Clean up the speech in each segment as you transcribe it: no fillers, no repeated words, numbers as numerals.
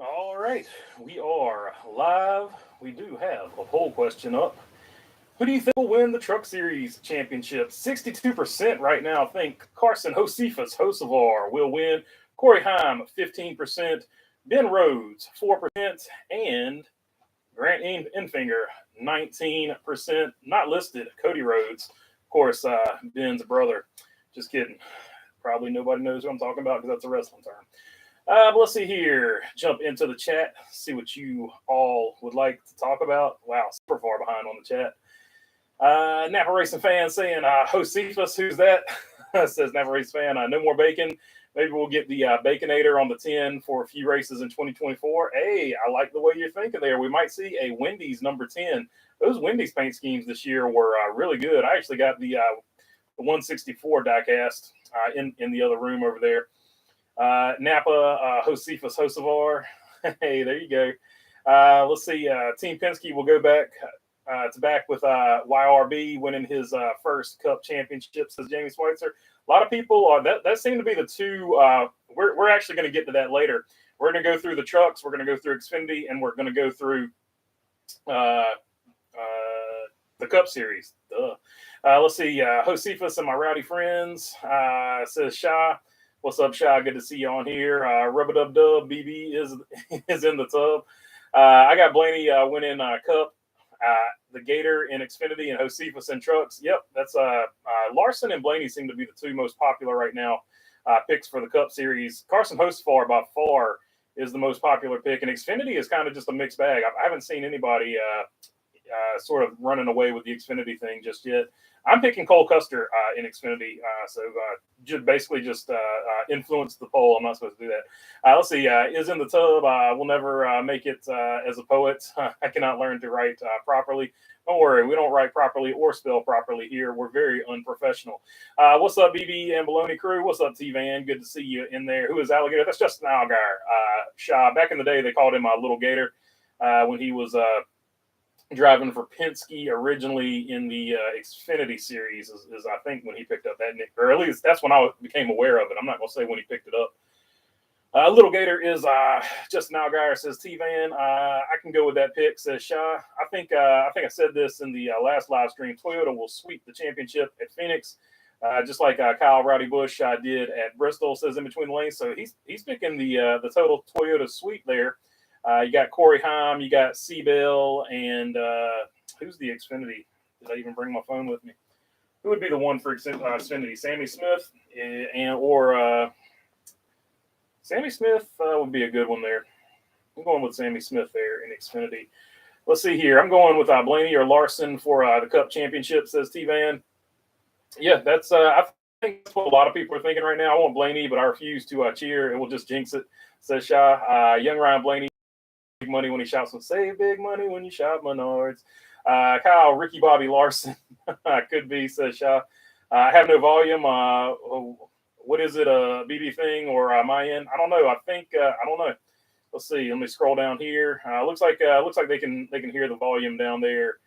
All right, we are live. We do have a poll question up. Who do you think will win the Truck Series championship? 62% right now think Carson Josephus Hocevar will win. Corey Heim, 15%. Ben Rhodes, 4%. And Grant Enfinger, 19%. Not listed, Cody Rhodes. Of course, Ben's brother. Just kidding. Probably nobody knows who I'm talking about because that's a wrestling term. But let's see here. Jump into the chat, see what you all would like to talk about. Wow, super far behind on the chat. Napa Racing fan saying, Josephus, who's that? Says Napa Racing fan, no more bacon. Maybe we'll get the Baconator on the 10 for a few races in 2024. Hey, I like the way you're thinking there. We might see a Wendy's number 10. Those Wendy's paint schemes this year were really good. I actually got the 164 diecast in the other room over there. Napa, Josephus Hocevar. Hey, there you go. Let's see. Team Penske will go back to back with YRB winning his first Cup championship, says Jamie Schweitzer. A lot of people are that seem to be the two. We're actually going to get to that later. We're going to go through the trucks. We're going to go through Xfinity, and we're going to go through uh, the Cup Series. Duh. Let's see. Josephus and my rowdy friends, says Sha. What's up, Shy? Good to see you on here. Rubber Dub Dub BB is in the tub. I got Blaney winning Cup, the Gator in Xfinity, and Josephus in trucks. Yep, that's Larson and Blaney seem to be the two most popular right now picks for the Cup Series. Carson Hocevar by far is the most popular pick, and Xfinity is kind of just a mixed bag. I haven't seen anybody sort of running away with the Xfinity thing just yet. I'm picking Cole Custer in Xfinity, so basically just influence the poll. I'm not supposed to do that. Let's see. Is in the tub. We'll never make it as a poet. I cannot learn to write properly. Don't worry, we don't write properly or spell properly here. We're very unprofessional. What's up, BB and Baloney crew? What's up, T-Van? Good to see you in there. Who is Alligator? That's Justin Allgaier. Shaw. Back in the day, they called him Little Gator when he was driving for Penske originally in the Xfinity series is I think when he picked up that nick, or at least that's when I became aware of it. I'm not going to say when he picked it up. Little Gator is Justin Allgaier, says T-Van. I can go with that pick, says Shaw. I think I said this in the last live stream. Toyota will sweep the championship at Phoenix, just like Kyle Rowdy Busch did at Bristol, says in between the lanes. So he's picking the total Toyota sweep there. You got Corey Heim, you got Seabell, and who's the Xfinity? Did I even bring my phone with me? Who would be the one for Xfinity? Sammy Smith, or Sammy Smith would be a good one there. I'm going with Sammy Smith there in Xfinity. Let's see here. I'm going with Blaney or Larson for the Cup Championship, says T-Van. Yeah, that's I think that's what a lot of people are thinking right now. I want Blaney, but I refuse to cheer. It will just jinx it, says Shaw. Young Ryan Blaney. Money when he shouts, save big money when you shop Menards. Kyle, Ricky Bobby Larson could be, says Shaw. I have no volume. What is it, a BB thing or my end? I don't know. I think I don't know. Let's see. Let me scroll down here. Looks like they can hear the volume down there.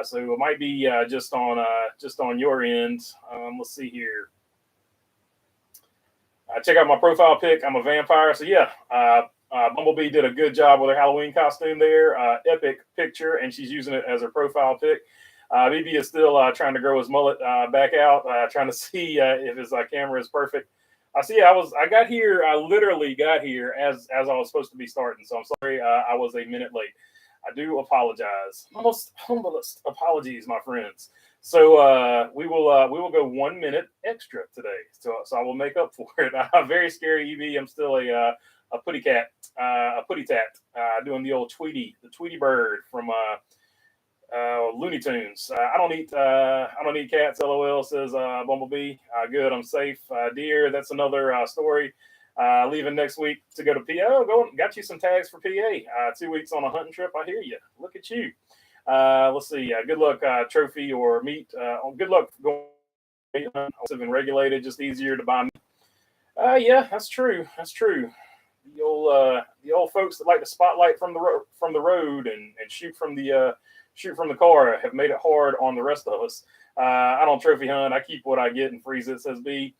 So it might be just on your end. Let's see here. Check out my profile pic. I'm a vampire. So yeah. Bumblebee did a good job with her Halloween costume there. Epic picture, and she's using it as her profile pic. BB is still trying to grow his mullet back out, trying to see if his camera is perfect. I got here. I literally got here as I was supposed to be starting. So I'm sorry I was a minute late. I do apologize. Most humblest apologies, my friends. So we will go 1 minute extra today. So I will make up for it. Very scary, EV. I'm still a putty tat, doing the old the Tweety bird from Looney Tunes. I don't eat cats. LOL, says Bumblebee. Good, I'm safe. Deer, that's another story. Leaving next week to go to PA. Oh, got you some tags for PA. 2 weeks on a hunting trip. I hear you. Look at you. Let's see. Good luck, trophy or meat. Good luck going. Been regulated, just easier to buy. Yeah, that's true. That's true. The old folks that like to spotlight from the road and shoot from the car have made it hard on the rest of us. I don't trophy hunt. I keep what I get and freeze it, says B.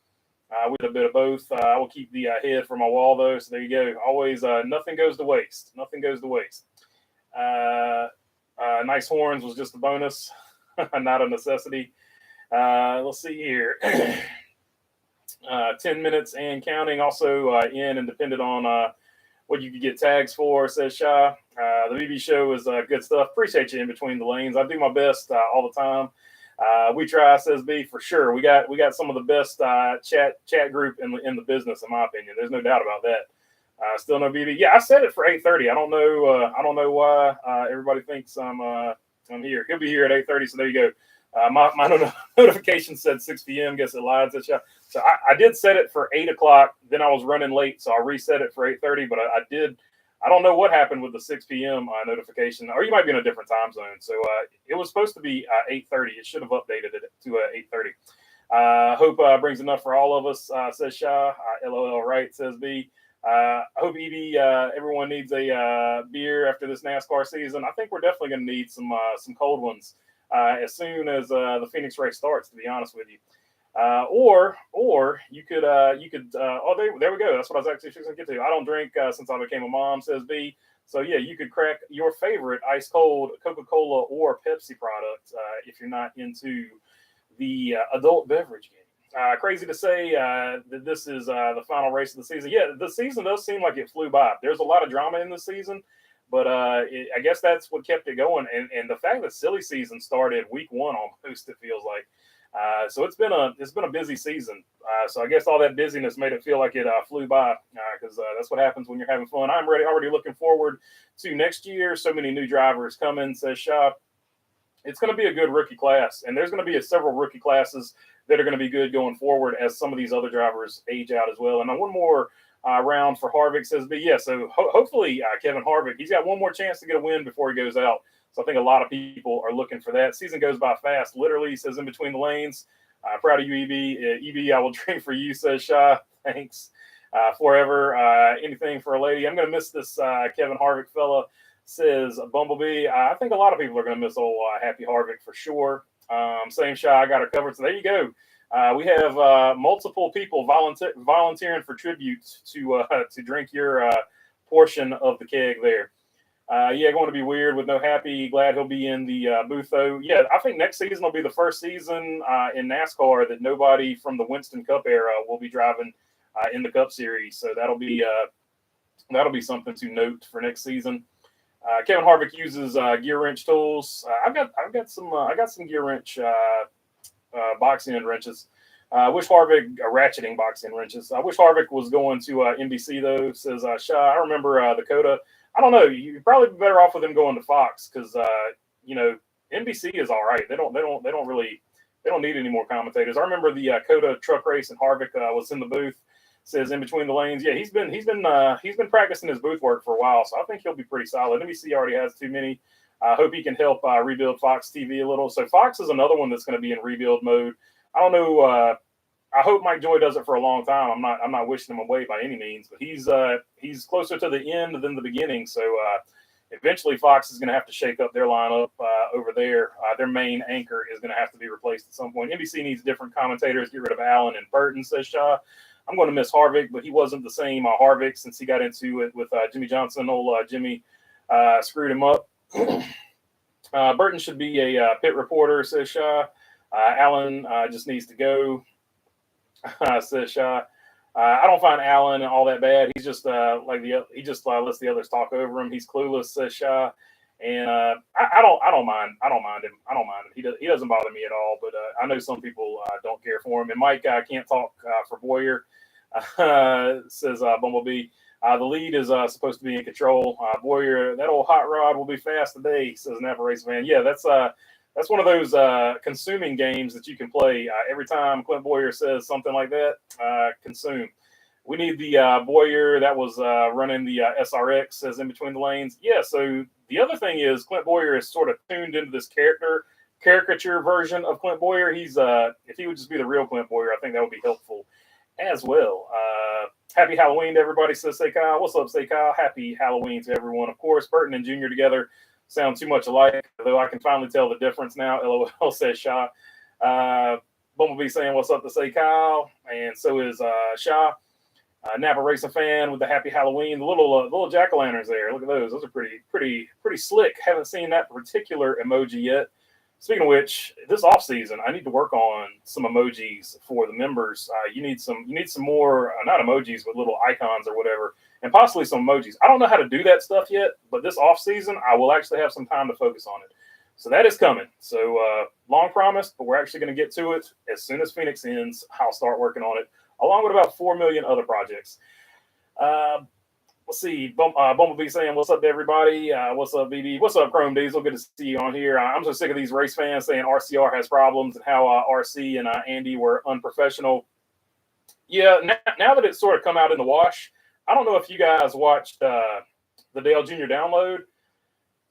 with a bit of both. I will keep the head for my wall, though. So there you go. Always, nothing goes to waste. Nothing goes to waste. Nice horns was just a bonus, not a necessity. Let's see here. 10 minutes and counting. Also in and dependent on what you could get tags for, says Shy. The BB show is good stuff. Appreciate you in between the lanes. I do my best all the time. We try, says B, for sure. We got some of the best chat group in the business, in my opinion. There's no doubt about that. Still no BB. Yeah, I said it for 8:30. I don't know why everybody thinks I'm here. He'll be here at 8:30. So there you go. My notification said 6 p.m. Guess it lied. So I did set it for 8 o'clock. Then I was running late, so I reset it for 8:30. But I don't know what happened with the 6 p.m. Notification, or you might be in a different time zone. So it was supposed to be 8:30. It should have updated it to 8:30. Hope brings enough for all of us, says Shy. LOL, right, says B. I hope Edie, everyone needs a beer after this NASCAR season. I think we're definitely going to need some cold ones as soon as the Phoenix race starts, to be honest with you. Or you could there we go. That's what I was actually going to get to. I don't drink since I became a mom, says B. So yeah, you could crack your favorite ice cold Coca-Cola or Pepsi product if you're not into the adult beverage game. Crazy to say that this is the final race of the season. Yeah, the season does seem like it flew by. There's a lot of drama in the season, but I guess that's what kept it going. And the fact that silly season started week 1 almost, it feels like. So it's been a busy season. So I guess all that busyness made it feel like it flew by because that's what happens when you're having fun. I'm already looking forward to next year. So many new drivers coming, says Shop. It's going to be a good rookie class, and there's going to be several rookie classes that are going to be good going forward as some of these other drivers age out as well. And one more round for Harvick, says B. Yeah, so hopefully Kevin Harvick, he's got one more chance to get a win before he goes out. So I think a lot of people are looking for that. Season goes by fast. Literally, says in between the lanes. Proud of you, EB. EB, I will drink for you, says Shy. Thanks. Forever. Anything for a lady. I'm going to miss this Kevin Harvick fella, says Bumblebee. I think a lot of people are going to miss old Happy Harvick for sure. Same Shy, I got her covered. So there you go. We have multiple people volunteering for tributes to drink your portion of the keg there. Yeah, going to be weird with no Happy. Glad he'll be in the booth, though. Yeah, I think next season will be the first season in NASCAR that nobody from the Winston Cup era will be driving in the Cup Series. So that'll be something to note for next season. Kevin Harvick uses gear wrench tools. I got some gear wrench box end wrenches. Wish Harvick ratcheting box end wrenches. I wish Harvick was going to NBC though, says Shy. I remember Dakota. I don't know. You'd probably be better off with him going to Fox because NBC is all right. They don't need any more commentators. I remember the Coda truck race and Harvick was in the booth. Says in between the lanes. Yeah, he's been practicing his booth work for a while, so I think he'll be pretty solid. NBC already has too many. I hope he can help rebuild Fox TV a little. So Fox is another one that's going to be in rebuild mode. I don't know. I hope Mike Joy does it for a long time. I'm not wishing him away by any means, but he's closer to the end than the beginning. So eventually Fox is going to have to shake up their lineup over there. Their main anchor is going to have to be replaced at some point. NBC needs different commentators. Get rid of Allen and Burton, says Shaw. I'm going to miss Harvick, but he wasn't the same Harvick since he got into it with Jimmy Johnson. Old Jimmy screwed him up. Burton should be a pit reporter, says Shaw. Allen just needs to go, says Shaw. I don't find Allen all that bad. He's just he just lets the others talk over him. He's clueless, says Shaw. And I don't mind him. He doesn't bother me at all. But I know some people don't care for him. And Mike can't talk for Boyer, says Bumblebee. The lead is supposed to be in control. Boyer, that old hot rod will be fast today, says Napa Race Fan. Yeah, that's one of those consuming games that you can play. Every time Clint Boyer says something like that, consume. We need the Boyer that was running the SRX, says in between the lanes. Yeah, so the other thing is Clint Boyer is sort of tuned into this caricature version of Clint Boyer. He's if he would just be the real Clint Boyer, I think that would be helpful as well. Happy Halloween to everybody, says Say Kyle. What's up, Say Kyle? Happy Halloween to everyone. Of course, Burton and Junior together sound too much alike, though I can finally tell the difference now. LOL, says Shaw. Bumblebee saying what's up to say Kyle, and so is Shaw. Napa Racing fan with the happy Halloween. The little jack-o'-lanterns there. Look at those. Those are pretty slick. Haven't seen that particular emoji yet. Speaking of which, this off season, I need to work on some emojis for the members. You need some more, not emojis, but little icons or whatever, and possibly some emojis. I don't know how to do that stuff yet, but this off season, I will actually have some time to focus on it. So that is coming. So long promised, but we're actually going to get to it as soon as Phoenix ends. I'll start working on it, along with about 4 million other projects. Let's see. Bumblebee saying, what's up to everybody? What's up, BB? What's up, Chrome Diesel? Good to see you on here. I'm so sick of these race fans saying RCR has problems and how RC and Andy were unprofessional. Yeah, now that it's sort of come out in the wash, I don't know if you guys watched the Dale Jr. download.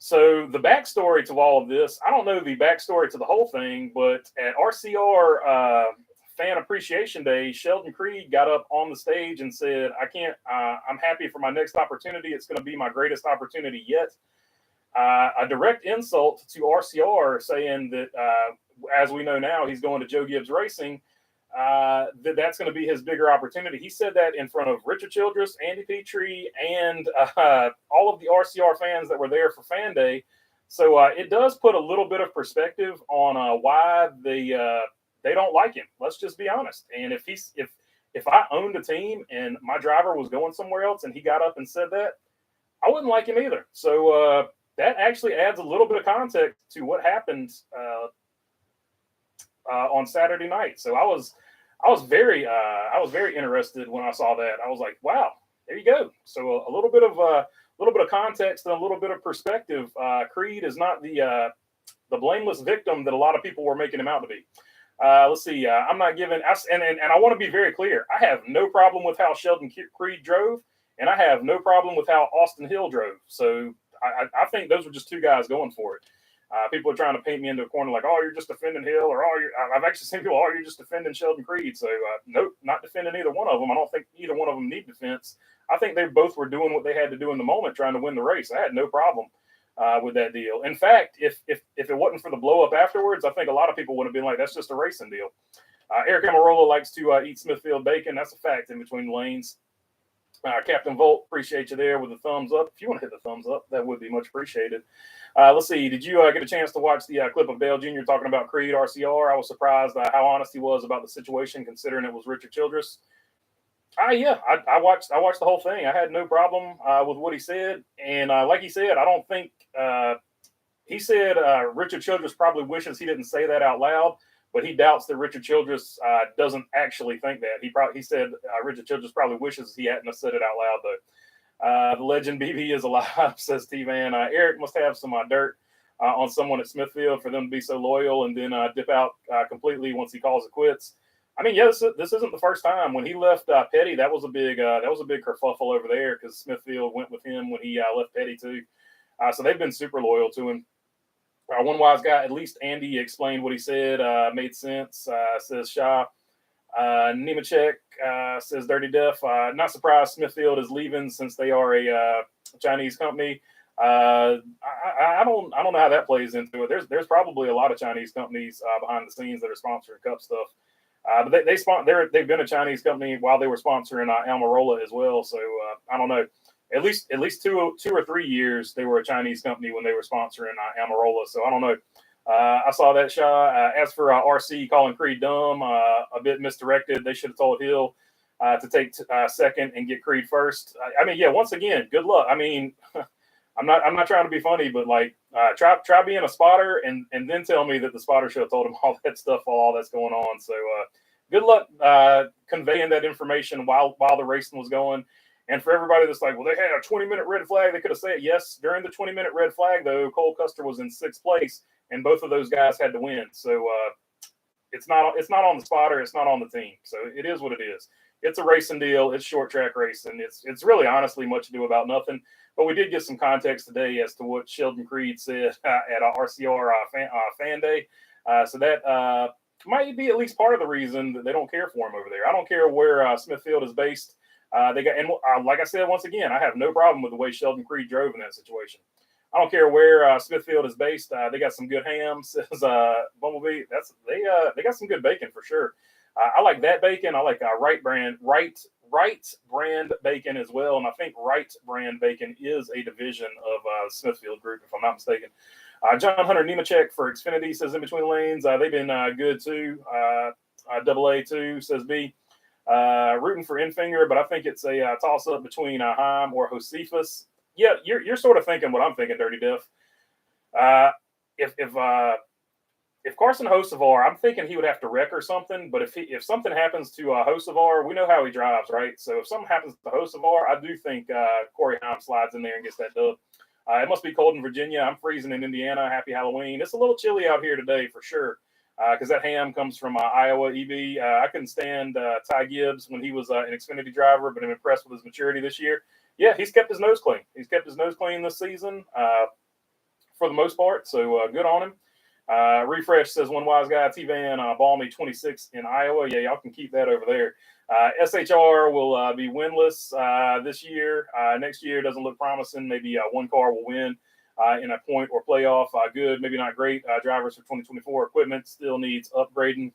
So the backstory to all of this, I don't know the backstory to the whole thing, but at RCR Fan Appreciation Day, Sheldon Creed got up on the stage and said, I'm happy for my next opportunity. It's going to be my greatest opportunity yet. A direct insult to RCR saying that, as we know now, he's going to Joe Gibbs Racing, that's going to be his bigger opportunity. He said that in front of Richard Childress, Andy Petrie, and all of the RCR fans that were there for Fan Day. So it does put a little bit of perspective on why they don't like him. Let's just be honest. And if I owned a team and my driver was going somewhere else and he got up and said that, I wouldn't like him either. So that actually adds a little bit of context to what happened on Saturday night. So I was very interested when I saw that. I was like, wow, there you go. So a little bit of context and a little bit of perspective. Creed is not the blameless victim that a lot of people were making him out to be. Let's see. I'm not giving, and I want to be very clear. I have no problem with how Sheldon Creed drove, and I have no problem with how Austin Hill drove. So I think those were just two guys going for it. People are trying to paint me into a corner like, oh, you're just defending Hill, or I've actually seen people, oh, you're just defending Sheldon Creed. So nope, not defending either one of them. I don't think either one of them need defense. I think they both were doing what they had to do in the moment, trying to win the race. I had no problem with that deal. In fact, if it wasn't for the blow up afterwards, I think a lot of people would have been like, that's just a racing deal. Aric Amarola likes to eat Smithfield bacon. That's a fact in between the lanes. Captain Volt, appreciate you there with the thumbs up. If you want to hit the thumbs up, that would be much appreciated. Let's see. Did you get a chance to watch the clip of Dale Jr. talking about Creed RCR? I was surprised how honest he was about the situation, considering it was Richard Childress. Yeah, I watched the whole thing. I had no problem with what he said, and like he said, I don't think he said Richard Childress probably wishes he didn't say that out loud, but he doubts that Richard Childress doesn't actually think that. He said Richard Childress probably wishes he hadn't said it out loud though. The legend BB is alive, says T-Van. Aric must have some dirt on someone at Smithfield for them to be so loyal and then dip out completely once he calls it quits. I mean, yeah, this isn't the first time. When he left Petty, that was a big kerfuffle over there because Smithfield went with him when he left Petty too. So they've been super loyal to him. One wise guy, at least Andy explained what he said, made sense, says Shaw. Nemechek says Dirty Def. Not surprised Smithfield is leaving since they are a Chinese company. I don't know how that plays into it. There's probably a lot of Chinese companies behind the scenes that are sponsoring Cup stuff. But they've been a Chinese company while they were sponsoring Almirola as well. So I don't know. At least 2 or 3 years they were a Chinese company when they were sponsoring Almirola. So I don't know. I saw that shot. As for RC calling Creed dumb, a bit misdirected. They should have told Hill to take second and get Creed first. I mean, yeah. Once again, good luck. I mean, I'm not trying to be funny, but like try being a spotter and then tell me that the spotter should have told him all that stuff while all that's going on. So good luck conveying that information while the racing was going. And for everybody that's like, well, they had a 20-minute red flag, they could have said yes. During the 20-minute red flag, though, Cole Custer was in 6th place, and both of those guys had to win. So it's not on the spotter, it's not on the team. So it is what it is. It's a racing deal. It's short track racing. It's really honestly much ado about nothing. But we did get some context today as to what Sheldon Creed said at RCR fan day. So that might be at least part of the reason that they don't care for him over there. I don't care where Smithfield is based. Like I said, once again, I have no problem with the way Sheldon Creed drove in that situation. I don't care where Smithfield is based. They got some good ham, says Bumblebee. They got some good bacon for sure. I like that bacon. I like Wright brand bacon as well, and I think Wright brand bacon is a division of Smithfield Group, if I'm not mistaken. John Hunter Nemechek for Xfinity says in between the lanes. They've been good too. Double A too, says B. Rooting for Infinger, but I think it's a toss up between Heim or Josephus. Yeah, you're sort of thinking what I'm thinking, Dirty Diff. If Carson Hocevar, I'm thinking he would have to wreck or something. But if something happens to Hocevar, we know how he drives, right? So if something happens to Hocevar, I do think Corey Heim slides in there and gets that dub. It must be cold in Virginia. I'm freezing in Indiana. Happy Halloween. It's a little chilly out here today for sure. Because that ham comes from Iowa EB. I couldn't stand Ty Gibbs when he was an Xfinity driver, but I'm impressed with his maturity this year. Yeah, he's kept his nose clean. He's kept his nose clean this season for the most part, so good on him. Refresh says one wise guy, T-Van, Balmy 26 in Iowa. Yeah, y'all can keep that over there. SHR will be winless this year. Next year doesn't look promising. Maybe one car will win. In a point or playoff, good, maybe not great. Drivers for 2024 equipment still needs upgrading.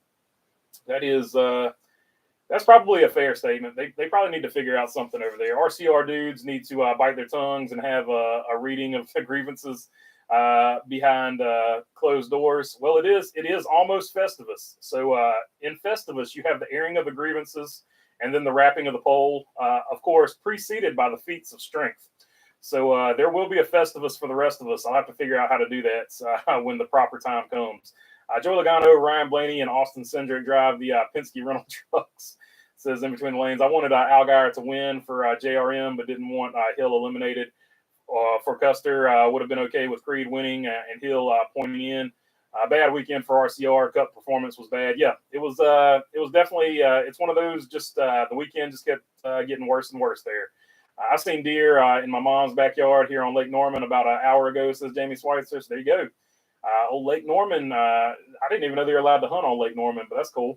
That's probably a fair statement. They probably need to figure out something over there. RCR dudes need to bite their tongues and have a reading of the grievances behind closed doors. Well, it is almost Festivus. So in Festivus, you have the airing of the grievances and then the wrapping of the poll, of course, preceded by the feats of strength. So there will be a Festivus for the rest of us. I'll have to figure out how to do that when the proper time comes. Joe Logano, Ryan Blaney, and Austin Cindric drive the Penske rental trucks. Says in between the lanes, I wanted Allgaier to win for JRM, but didn't want Hill eliminated. For Custer, would have been okay with Creed winning and Hill pointing in. Bad weekend for RCR. Cup performance was bad. Yeah, it was definitely. It's one of those. Just the weekend just kept getting worse and worse there. I seen deer in my mom's backyard here on Lake Norman about an hour ago, says Jamie Schweitzer. So there you go. Old Lake Norman. I didn't even know they were allowed to hunt on Lake Norman, but that's cool.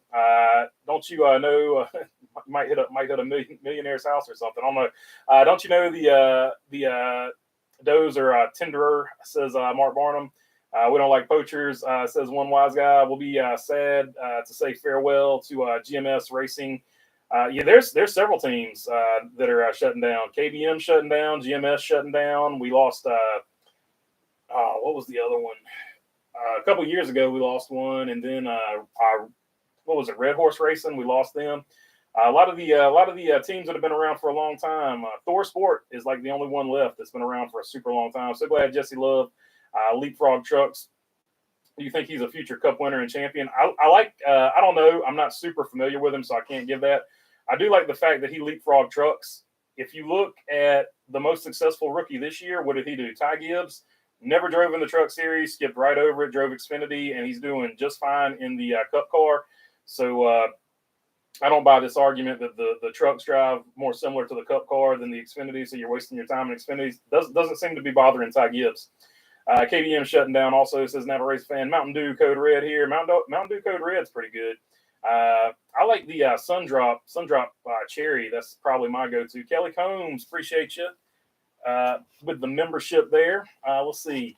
Don't you know? might hit a millionaire's house or something. I don't know. Don't you know the does are tenderer? Says Mark Barnum. We don't like poachers. Says one wise guy. We'll be sad to say farewell to GMS Racing. Yeah, there's several teams that are shutting down. KBM shutting down, GMS shutting down. We lost. What was the other one? A couple of years ago, we lost one, and then what was it? Red Horse Racing. We lost them. A lot of the teams that have been around for a long time. Thor Sport is like the only one left that's been around for a super long time. So glad Jesse Love, Leapfrog Trucks. Do you think he's a future Cup winner and champion? I like. I don't know. I'm not super familiar with him, so I can't give that. I do like the fact that he leapfrog trucks. If you look at the most successful rookie this year, what did he do? Ty Gibbs never drove in the Truck Series, skipped right over it, drove Xfinity, and he's doing just fine in the Cup car. So I don't buy this argument that the trucks drive more similar to the Cup car than the Xfinity, so you're wasting your time in Xfinity. Doesn't seem to be bothering Ty Gibbs. KBM shutting down also, says Napa Race fan. Mountain Dew Code Red here. Mountain Dew Code Red's pretty good. I like the Sundrop Cherry. That's probably my go-to. Kelly Combs, appreciate you with the membership there. Let's see.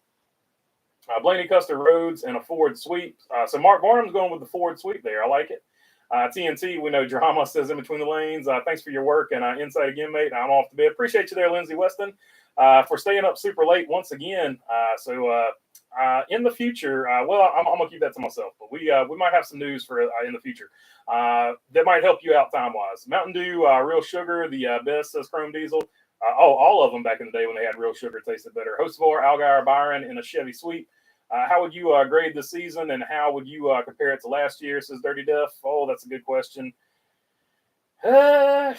Blaney Custer Rhodes and a Ford Sweep. So Mark Barnum's going with the Ford Sweep there. I like it. TNT, we know drama, says in between the lanes. Thanks for your work and insight again, mate. I'm off to bed. Appreciate you there, Lindsey Weston, for staying up super late once again. In the future, well, I'm gonna keep that to myself, but we might have some news for in the future that might help you out time wise. Mountain Dew, Real Sugar, the best, says Chrome Diesel. All of them back in the day when they had Real Sugar tasted better. Hocevar, Allgaier, Byron, and a Chevy Sweep. How would you grade this season, and how would you compare it to last year, says Dirty Duff? Oh, that's a good question. It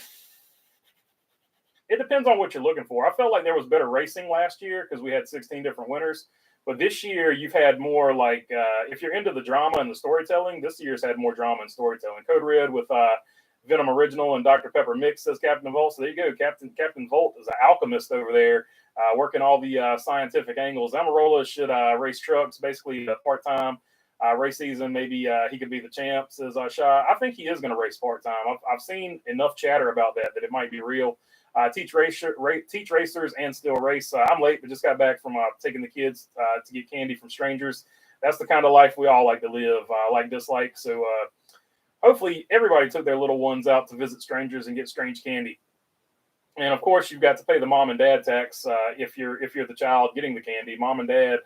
depends on what you're looking for. I felt like there was better racing last year because we had 16 different winners. But this year, you've had more like, if you're into the drama and the storytelling, this year's had more drama and storytelling. Code Red with Venom Original and Dr. Pepper Mix, says Captain Volt. So there you go. Captain Volt is an alchemist over there, working all the scientific angles. Amarola should race trucks, basically part-time race season. Maybe he could be the champ, says Shah. I think he is going to race part-time. I've seen enough chatter about that it might be real. teach racers and still race. I'm late, but just got back from taking the kids to get candy from strangers. That's the kind of life we all like to live, like dislike. So hopefully everybody took their little ones out to visit strangers and get strange candy. And of course, you've got to pay the mom and dad tax if you're the child getting the candy. Mom and dad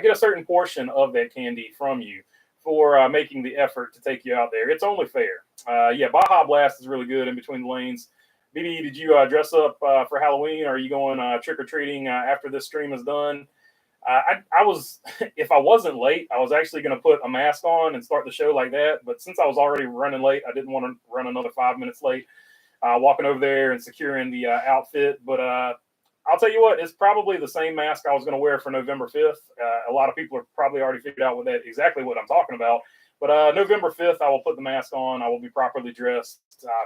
get a certain portion of that candy from you for making the effort to take you out there. It's only fair. Yeah, Baja Blast is really good in between the lanes. BB, did you dress up for Halloween? Or are you going trick-or-treating after this stream is done? I was, if I wasn't late, I was actually going to put a mask on and start the show like that. But since I was already running late, I didn't want to run another 5 minutes late, walking over there and securing the outfit. But I'll tell you what, it's probably the same mask I was going to wear for November 5th. A lot of people have probably already figured out exactly what I'm talking about. But November 5th, I will put the mask on. I will be properly dressed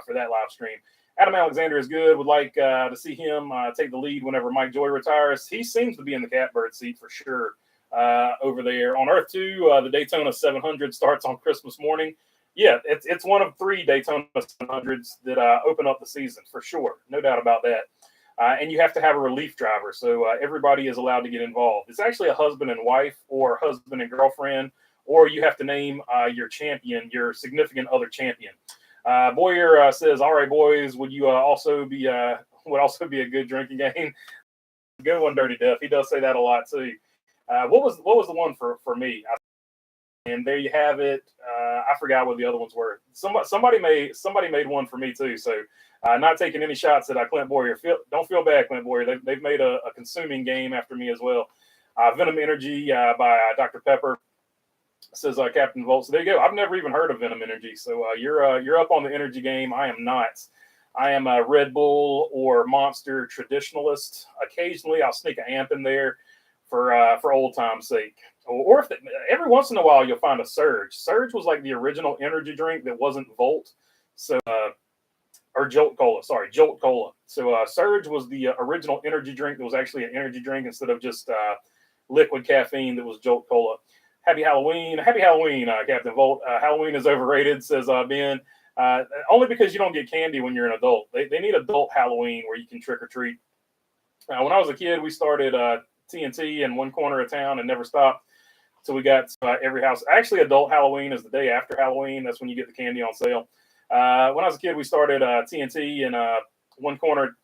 for that live stream. Adam Alexander is good. Would like to see him take the lead whenever Mike Joy retires. He seems to be in the catbird seat for sure over there. On Earth 2, the Daytona 700 starts on Christmas morning. Yeah, it's one of 3 Daytona 700s that open up the season for sure. No doubt about that. And you have to have a relief driver, so everybody is allowed to get involved. It's actually a husband and wife or husband and girlfriend, or you have to name your champion, your significant other champion. Boyer says, "All right, boys, would you also be a good drinking game?" Good one, Dirty Death. He does say that a lot too. What was the one for me? And there you have it. I forgot what the other ones were. Somebody made one for me too. So not taking any shots at Clint Boyer. Don't feel bad, Clint Boyer. They've made a consuming game after me as well. Venom Energy by Dr. Pepper. Says Captain Volt. So there you go. I've never even heard of Venom Energy. So you're up on the energy game. I am not. I am a Red Bull or Monster traditionalist. Occasionally, I'll sneak an amp in there for old time's sake. Or if every once in a while you'll find a Surge. Surge was like the original energy drink that wasn't Volt. So or Jolt Cola. Sorry, Jolt Cola. So Surge was the original energy drink that was actually an energy drink instead of just liquid caffeine that was Jolt Cola. Happy Halloween, Captain Volt. Halloween is overrated, says Ben. Only because you don't get candy when you're an adult. They need adult Halloween where you can trick or treat. When I was a kid, we started TNT in one corner of town and never stopped until we got every house. Actually, adult Halloween is the day after Halloween. That's when you get the candy on sale. When I was a kid, we started TNT in one corner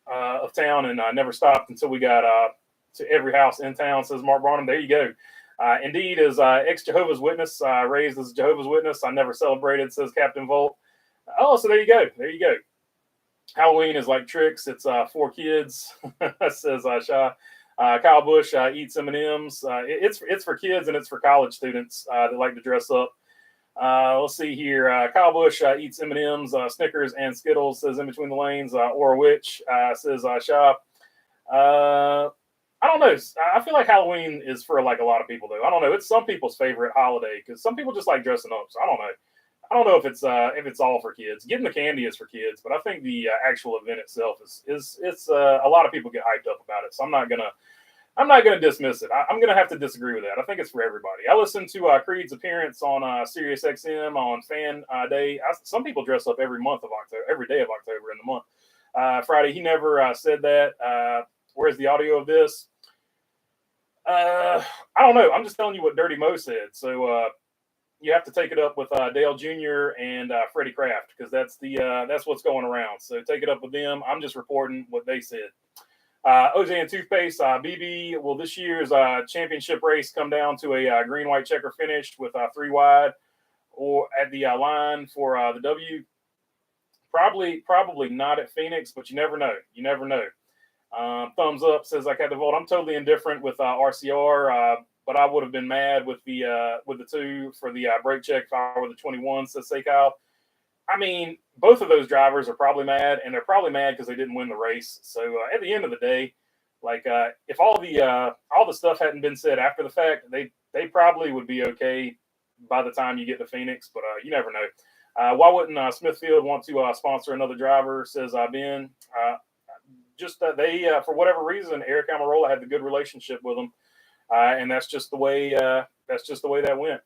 of town and never stopped until we got to every house in town, says Mark Barnum. There you go. Indeed, as ex-Jehovah's Witness, raised as a Jehovah's Witness, I never celebrated, says Captain Volt. Oh, so there you go. There you go. Halloween is like tricks. It's for kids, says Shaw. Kyle Bush eats M&Ms. It's for kids and it's for college students that like to dress up. Let's see here. Kyle Bush eats M&Ms, Snickers, and Skittles, says in between the lanes. Or a witch, says Shaw. I don't know. I feel like Halloween is for like a lot of people, though. I don't know. It's some people's favorite holiday because some people just like dressing up. So I don't know. I don't know if it's all for kids. Getting the candy is for kids, but I think the actual event itself is a lot of people get hyped up about it. So I'm not gonna dismiss it. I'm gonna have to disagree with that. I think it's for everybody. I listened to Creed's appearance on Sirius XM on Fan Day. Some people dress up every month of October, every day of October in the month. Friday, he never said that. Where's the audio of this? I don't know. I'm just telling you what Dirty Mo said. So you have to take it up with Dale Jr. and Freddie Kraft because that's what's going around. So take it up with them. I'm just reporting what they said. OJ and Toothpaste, BB, will this year's championship race come down to a green-white checker finish with 3 wide or at the line for the W? Probably not at Phoenix, but you never know. You never know. Thumbs up, says I got the vote. I'm totally indifferent with RCR, but I would have been mad with the 2 for the brake check if I were the 21, says Kyle. I mean, both of those drivers are probably mad, and they're probably mad because they didn't win the race. So at the end of the day, like if all the stuff hadn't been said after the fact, they probably would be okay by the time you get to Phoenix. But you never know. Why wouldn't Smithfield want to sponsor another driver? Says Ben. Just that they, for whatever reason, Aric Almirola had the good relationship with them, and that's just the way that went.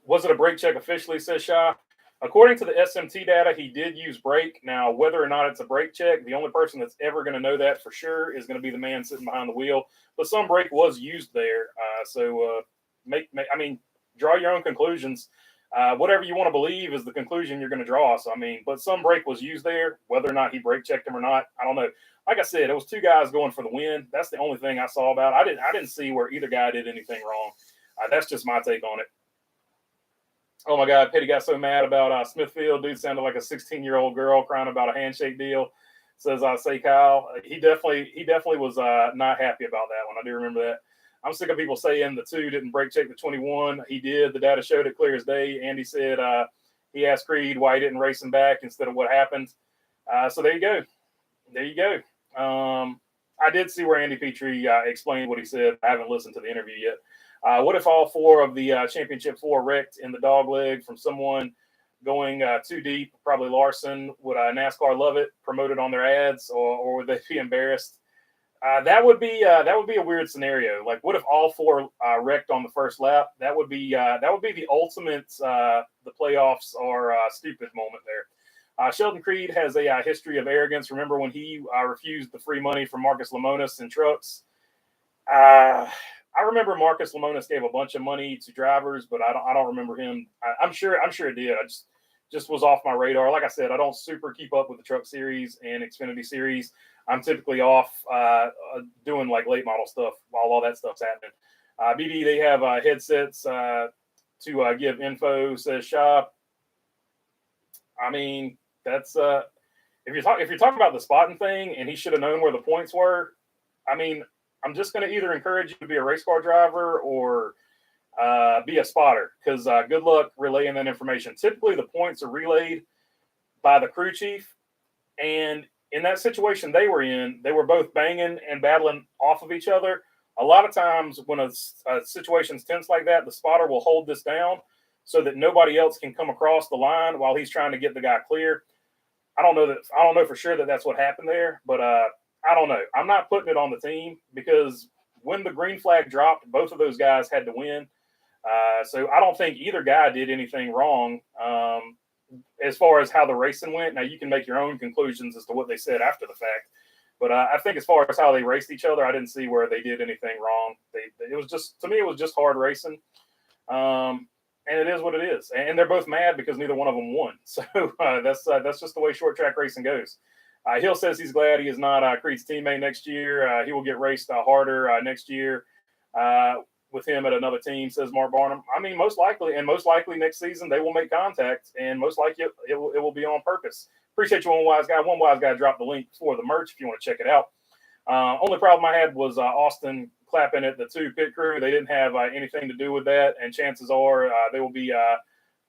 Was it a brake check officially? Says Shaw. According to the SMT data, he did use brake. Now, whether or not it's a brake check, the only person that's ever going to know that for sure is going to be the man sitting behind the wheel. But some brake was used there. Draw your own conclusions. Whatever you want to believe is the conclusion you're going to draw. So, but some brake was used there. Whether or not he brake checked him or not, I don't know. Like I said, it was two guys going for the win. That's the only thing I saw about it. I didn't see where either guy did anything wrong. That's just my take on it. Oh my God, Petty got so mad about Smithfield. Dude sounded like a 16-year-old girl crying about a handshake deal. Says say Kyle. He definitely was not happy about that one. I do remember that. I'm sick of people saying the 2 didn't brake check the 21. He did. The data showed it clear as day. Andy said he asked Creed why he didn't race him back instead of what happened. So there you go. There you go. I did see where Andy Petrie explained what he said. I haven't listened to the interview yet. What if all 4 of the championship 4 wrecked in the dog leg from someone going too deep? Probably Larson. Would NASCAR love it, promote it on their ads, or would they be embarrassed? That would be a weird scenario. Like, what if all 4 wrecked on the first lap? That would be the ultimate. The playoffs are stupid moment there. Sheldon Creed has a history of arrogance. Remember when he refused the free money from Marcus Lemonis in trucks? I remember Marcus Lemonis gave a bunch of money to drivers, but I don't remember him. I'm sure it did. I just was off my radar. Like I said, I don't super keep up with the Truck Series and Xfinity Series. I'm typically off doing like late model stuff while all that stuff's happening. BD, they have headsets to give info. Says shop. That's if you're talking about the spotting thing, and he should have known where the points were. I'm just going to either encourage you to be a race car driver or be a spotter, because good luck relaying that information. Typically, the points are relayed by the crew chief, and in that situation they were in, they were both banging and battling off of each other. A lot of times when a situation's tense like that, the spotter will hold this down so that nobody else can come across the line while he's trying to get the guy clear. I don't know for sure that that's what happened there, but I don't know. I'm not putting it on the team, because when the green flag dropped, both of those guys had to win. So I don't think either guy did anything wrong as far as how the racing went. Now, you can make your own conclusions as to what they said after the fact. But I think as far as how they raced each other, I didn't see where they did anything wrong. It was just hard racing. And it is what it is. And they're both mad because neither one of them won. So that's just the way short track racing goes. Hill says he's glad he is not Creed's teammate next year. He will get raced harder next year with him at another team, says Mark Barnum. Most likely next season they will make contact, and most likely it will be on purpose. Appreciate you, One Wise Guy. One Wise Guy dropped the link for the merch if you want to check it out. Only problem I had was Austin clapping at the 2 pit crew. They didn't have anything to do with that, and chances are they will be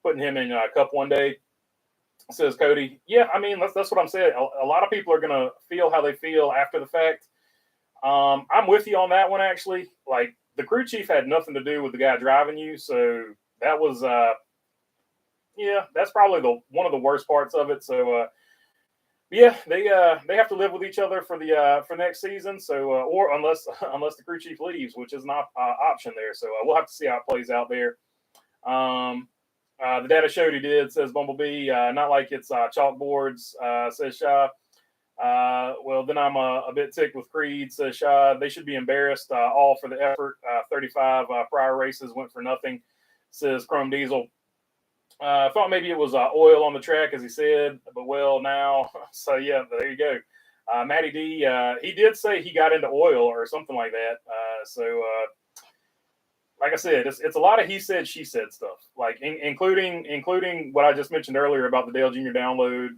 putting him in Cup one day. Says Cody. Yeah, that's what I'm saying. A lot of people are going to feel how they feel after the fact. I'm with you on that one, actually. Like, the crew chief had nothing to do with the guy driving you, so that was, that's probably one of the worst parts of it. So, they have to live with each other for next season. So, or unless the crew chief leaves, which is an option there. So we'll have to see how it plays out there. The data showed he did, says Bumblebee. Not like it's chalkboards, says Shaw. Well, then I'm a bit ticked with Creed, says Shaw. They should be embarrassed all for the effort. 35 prior races went for nothing, says Chrome Diesel. I thought maybe it was oil on the track, as he said, but well, now. So, yeah, there you go. Matty D, he did say he got into oil or something like that. Like I said, it's a lot of he said, she said stuff, like including what I just mentioned earlier about the Dale Jr. download.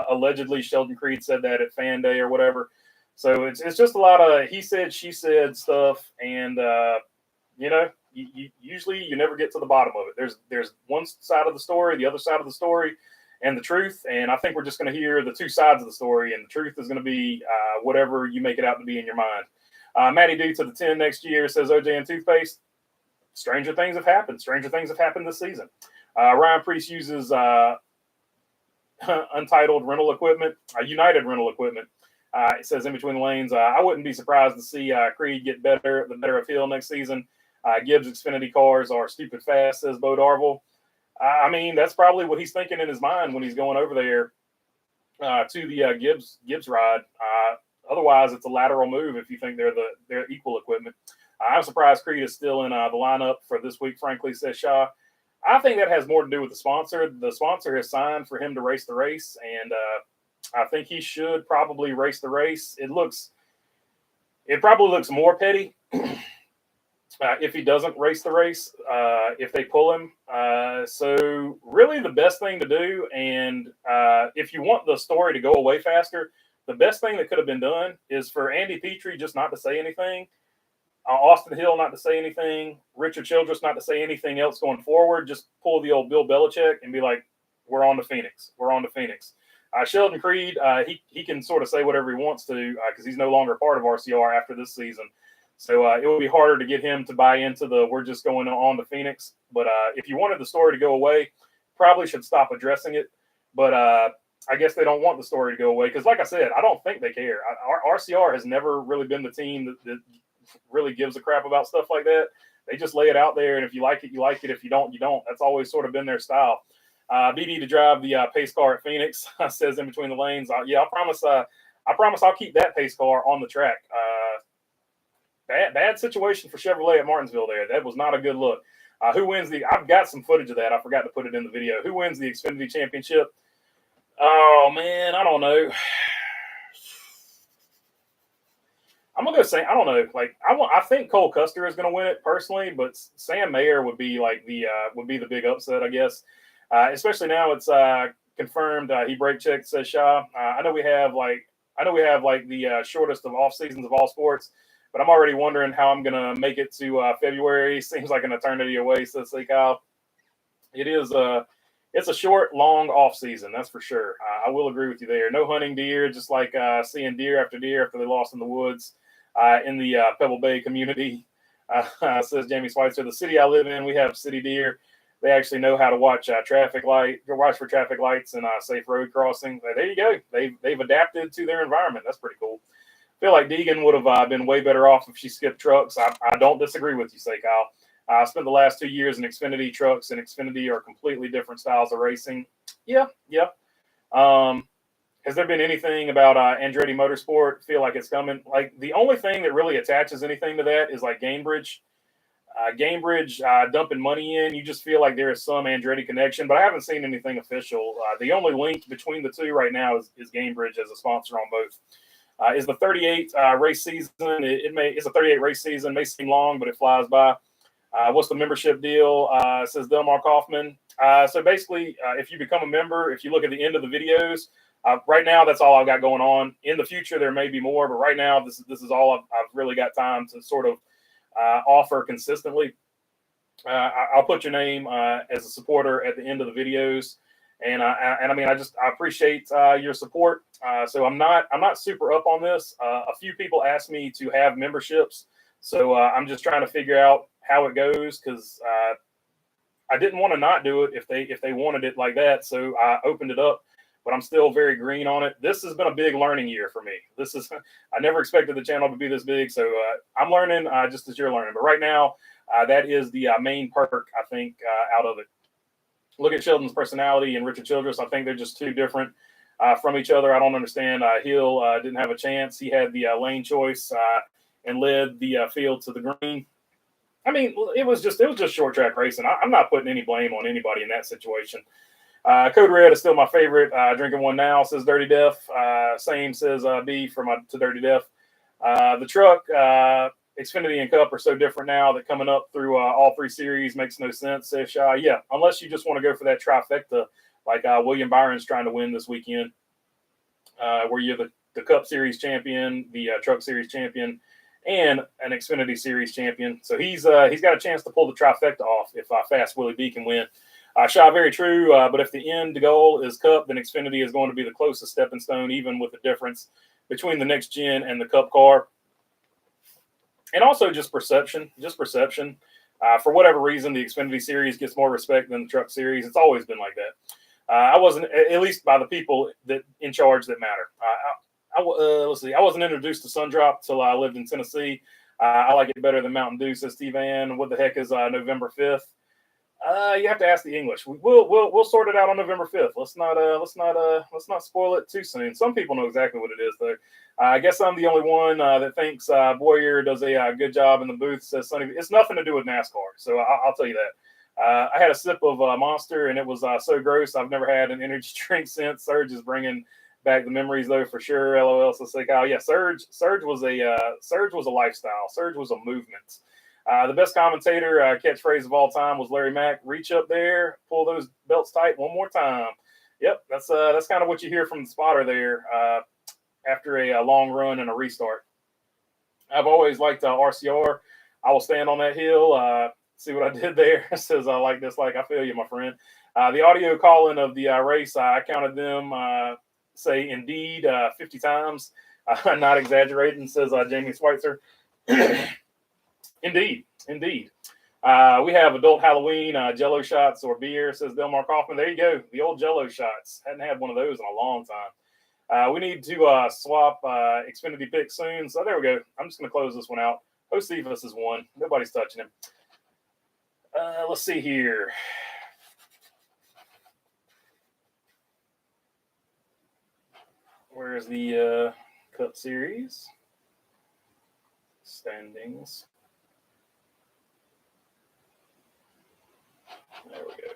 Allegedly, Sheldon Creed said that at Fan Day or whatever. So it's just a lot of he said, she said stuff, and usually you never get to the bottom of it. There's one side of the story, the other side of the story, and the truth. And I think we're just going to hear the two sides of the story, and the truth is going to be whatever you make it out to be in your mind. Matty D to the 10 next year, says OJ and toothpaste. Stranger things have happened. Stranger things have happened this season. Ryan Priest uses untitled rental equipment, United rental equipment. It says in between the lanes. I wouldn't be surprised to see Creed get the better of Hill next season. Gibbs Xfinity cars are stupid fast, says Bo Darville. I mean, that's probably what he's thinking in his mind when he's going over there to the Gibbs ride. Otherwise, it's a lateral move if you think they're equal equipment. I'm surprised Creed is still in the lineup for this week, frankly, says Shaw. I think that has more to do with the sponsor. The sponsor has signed for him to race the race, and I think he should probably race the race. It probably looks more petty if he doesn't race the race, if they pull him. So really the best thing to do, and if you want the story to go away faster, the best thing that could have been done is for Andy Petrie just not to say anything, Austin Hill not to say anything, Richard Childress not to say anything else going forward. Just pull the old Bill Belichick and be like, we're on to Phoenix. We're on to Phoenix. Sheldon Creed, he can sort of say whatever he wants to because he's no longer part of RCR after this season. So it would be harder to get him to buy into we're just going on to Phoenix. But if you wanted the story to go away, probably should stop addressing it. But I guess they don't want the story to go away because, like I said, I don't think they care. RCR has never really been the team that really gives a crap about stuff like that. They just lay it out there, and if you like it, you like it. If you don't, you don't. That's always sort of been their style. BD to drive the pace car at Phoenix says in between the lanes. I promise I'll keep that pace car on the track. Bad situation for Chevrolet at Martinsville there. That was not a good look. Who wins I've got some footage of that. I forgot to put it in the video. Who wins the Xfinity Championship? Oh, man, I don't know. I'm gonna go say I don't know. Like I think Cole Custer is gonna win it personally, but Sam Mayer would be like the big upset, I guess. Especially now it's confirmed. He brake checked, says Shaw. I know we have the shortest of off seasons of all sports, but I'm already wondering how I'm gonna make it to February. Seems like an eternity away, says Kyle. It is it's a short, long off season, that's for sure. I will agree with you there. No hunting deer, just like seeing deer after they lost in the woods in the Pebble Bay community. Says Jamie Schweitzer. The city I live in, we have city deer. They actually know how to watch watch for traffic lights and safe road crossing. There you go. They've adapted to their environment. That's pretty cool. I feel like Deegan would have been way better off if she skipped trucks. I don't disagree with you, say Kyle. I spent the last 2 years in Xfinity. Trucks and Xfinity are completely different styles of racing. Yeah. Has there been anything about Andretti Motorsport? Feel like it's coming. Like the only thing that really attaches anything to that is like Gamebridge. Gamebridge dumping money in. You just feel like there is some Andretti connection, but I haven't seen anything official. The only link between the two right now is Gamebridge as a sponsor on both. Is the 38 race season? It's a 38 race season. May seem long, but it flies by. What's the membership deal? Says Delmar Kaufman. So basically, if you become a member, if you look at the end of the videos, right now that's all I've got going on. In the future, there may be more, but right now this is all I've really got time to sort of offer consistently. I'll put your name as a supporter at the end of the videos, and I mean I appreciate your support. So I'm not super up on this. A few people asked me to have memberships, so I'm just trying to figure out how it goes because I didn't want to not do it if they wanted it like that. So I opened it up, but I'm still very green on it. This has been a big learning year for me. I never expected the channel to be this big. So I'm learning just as you're learning. But right now, that is the main perk, I think, out of it. Look at Sheldon's personality and Richard Childress. I think they're just too different from each other. I don't understand. Hill didn't have a chance. He had the lane choice and led the field to the green. I mean, it was just short track racing. I'm not putting any blame on anybody in that situation. Code Red is still my favorite. Drinking one now, says Dirty Deaf. Same, says B to Dirty Deaf. The truck, Xfinity and Cup are so different now that coming up through all three series makes no sense, says Shy. Yeah, unless you just want to go for that trifecta like William Byron's trying to win this weekend, where you're the Cup Series champion, the Truck Series champion, and an Xfinity Series champion. So he's got a chance to pull the trifecta off if Fast Willie B can win. Shy, very true. But if the end goal is Cup, then Xfinity is going to be the closest stepping stone, even with the difference between the next gen and the Cup car. And also just perception. For whatever reason, the Xfinity Series gets more respect than the Truck Series. It's always been like that. I wasn't, at least by the people that in charge that matter. Let's see. I wasn't introduced to Sundrop till I lived in Tennessee. I like it better than Mountain Dew, says Steve Ann. What the heck is November 5th? You have to ask the English. We'll sort it out on November 5th. Let's not spoil it too soon. Some people know exactly what it is, though. I guess I'm the only one that thinks Boyer does a good job in the booth. Says Sonny, it's nothing to do with NASCAR, so I'll tell you that. I had a sip of Monster, and it was so gross. I've never had an energy drink since. Surge is bringing back the memories, though, for sure. LOL. So say, oh yeah, Surge was a lifestyle. Surge was a movement. The best commentator catchphrase of all time was Larry Mack. Reach up there, pull those belts tight one more time. Yep, that's kind of what you hear from the spotter there after a long run and a restart. I've always liked RCR. I will stand on that hill. See what I did there? It says I like this. Like I feel you, my friend. The audio calling of the race, I counted them say indeed 50 times. Not exaggerating, says Jamie Schweitzer. Indeed. We have adult Halloween, Jello shots or beer, says Delmar Kaufman. There you go. The old Jello shots. Hadn't had one of those in a long time. We need to swap Xfinity picks soon. So there we go. I'm just going to close this one out. Josephus is one. Nobody's touching him. Let's see here. Where's the Cup Series standings? There we go.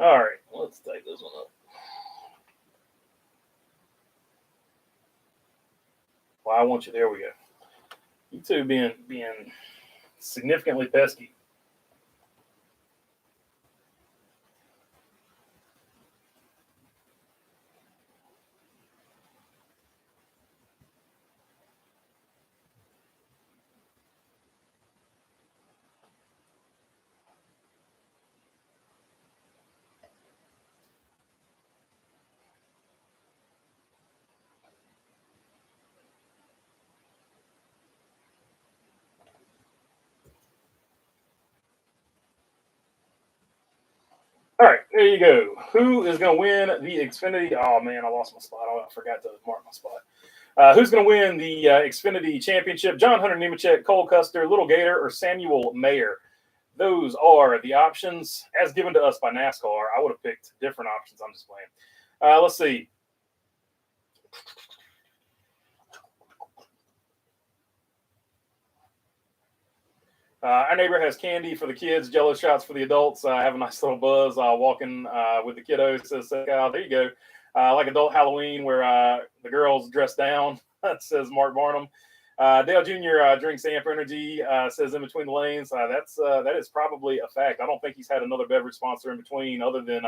All right, let's take this one up. Well, I want you. There we go. You two being significantly pesky. All right, there you go. Who is going to win the Xfinity? Oh, man, I lost my spot. I forgot to mark my spot. Who's going to win the Xfinity Championship? John Hunter Nemechek, Cole Custer, Little Gator, or Samuel Mayer? Those are the options as given to us by NASCAR. I would have picked different options. I'm just playing. Let's see. Our neighbor has candy for the kids, Jello shots for the adults. Have a nice little buzz walking with the kiddos. Says, there you go. Like adult Halloween where the girls dress down, says Mark Barnum. Dale Jr. Drinks Amp Energy, says in between the lanes. That is probably a fact. I don't think he's had another beverage sponsor in between other than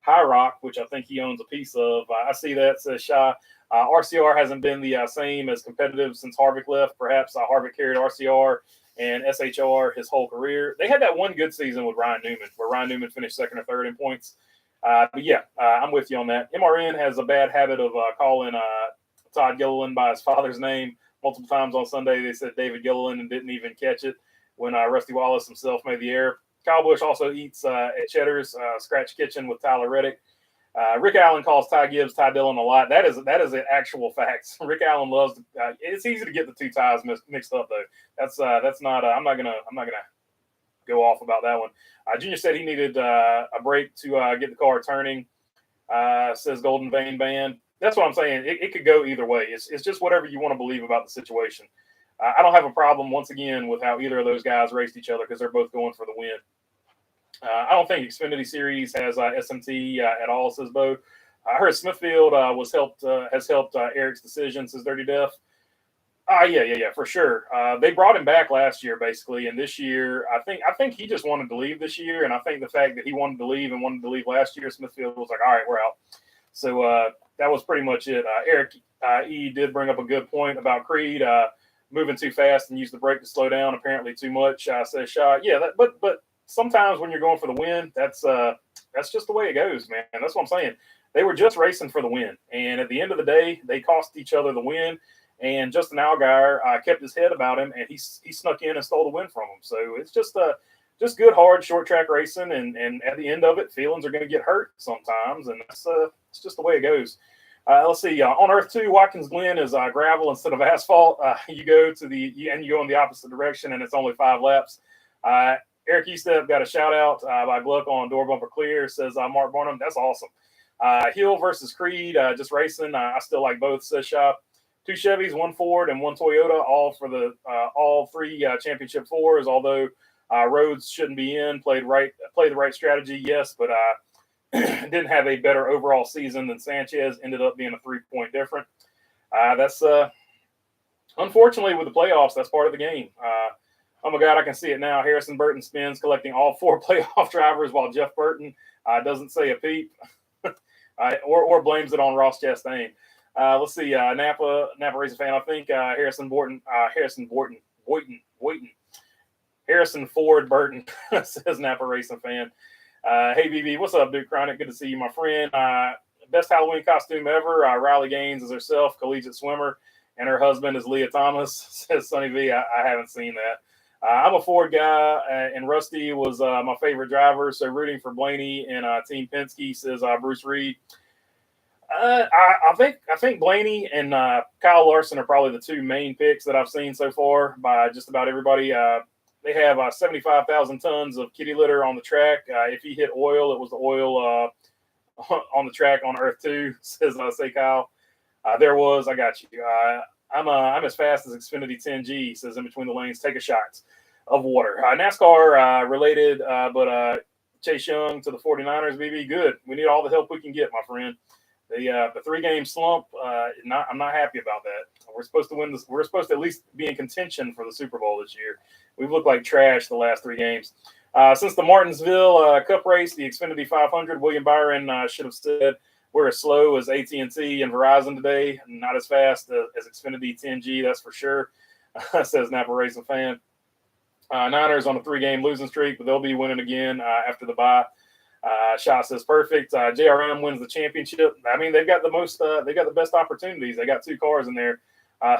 High Rock, which I think he owns a piece of. I see that, says Shah. RCR hasn't been the same as competitive since Harvick left. Perhaps Harvick carried RCR and SHR his whole career. They had that one good season with Ryan Newman, where Ryan Newman finished second or third in points. But yeah, I'm with you on that. MRN has a bad habit of calling Todd Gilliland by his father's name multiple times on Sunday. They said David Gilliland and didn't even catch it when Rusty Wallace himself made the error. Kyle Busch also eats at Cheddar's Scratch Kitchen with Tyler Reddick. Rick Allen calls Ty Gibbs Ty Dillon a lot. That is an actual fact. Rick Allen loves. It's easy to get the two ties mixed up though. That's not. I'm not gonna go off about that one. Junior said he needed a break to get the car turning. Says Golden Vein Band. That's what I'm saying. It could go either way. It's just whatever you want to believe about the situation. I don't have a problem once again with how either of those guys raced each other because they're both going for the win. I don't think Xfinity Series has SMT at all, says Bo. I heard Smithfield has helped Aric's decision, says Dirty Def. Yeah, for sure. They brought him back last year, basically, and this year, I think he just wanted to leave this year, and I think the fact that he wanted to leave and wanted to leave last year, Smithfield was like, all right, we're out. So that was pretty much it. Aric E did bring up a good point about Creed moving too fast and used the brake to slow down, apparently too much. Says Shaw. Yeah, but sometimes when you're going for the win, that's just the way it goes, man. That's what I'm saying. They were just racing for the win, and at the end of the day, they cost each other the win. And Justin Allgaier kept his head about him, and he snuck in and stole the win from him. So it's just good, hard, short track racing, and at the end of it, feelings are going to get hurt sometimes, and it's just the way it goes. Let's see. On Earth 2, Watkins Glen is gravel instead of asphalt. You go in the opposite direction, and it's only 5 laps. Aric Estep got a shout out by Gluck on Door Bumper Clear. Says Mark Barnum, that's awesome. Hill versus Creed, just racing. I still like both. Says Shop. 2 Chevys, 1 Ford, and 1 Toyota, all for the all 3 championship 4s. Although Rhodes shouldn't be in, played the right strategy, yes, but didn't have a better overall season than Sanchez. Ended up being a 3-point difference. That's unfortunately with the playoffs. That's part of the game. Oh my God, I can see it now. Harrison Burton spins, collecting all 4 playoff drivers, while Jeff Burton doesn't say a peep, or blames it on Ross Chastain. Let's see. Napa Racing fan. I think Harrison Ford Burton says Napa Racing fan. Hey BB, what's up, Duke Chronic? Good to see you, my friend. Best Halloween costume ever. Riley Gaines is herself, collegiate swimmer, and her husband is Leah Thomas. Says Sonny V. I haven't seen that. I'm a Ford guy, and Rusty was my favorite driver. So rooting for Blaney and Team Penske, says Bruce Reed. I think Blaney and Kyle Larson are probably the 2 main picks that I've seen so far by just about everybody. They have 75,000 tons of kitty litter on the track. If he hit oil, it was the oil on the track on Earth 2, says say Kyle. There was, I got you. I'm as fast as Xfinity 10G, says in between the lanes, take a shot of water. NASCAR related, but Chase Young to the 49ers, BB, good. We need all the help we can get, my friend. The 3-game slump, I'm not happy about that. We're supposed to win this. We're supposed to at least be in contention for the Super Bowl this year. We've looked like trash the last 3 games. Since the Martinsville Cup race, the Xfinity 500, William Byron should have said we're as slow as AT&T and Verizon today, not as fast as Xfinity 10G, that's for sure, says Napa Racing fan. Niners on a 3-game losing streak, but they'll be winning again after the bye. Shaw says perfect. JRM wins the championship. I mean, they've got the best opportunities. They got 2 cars in there.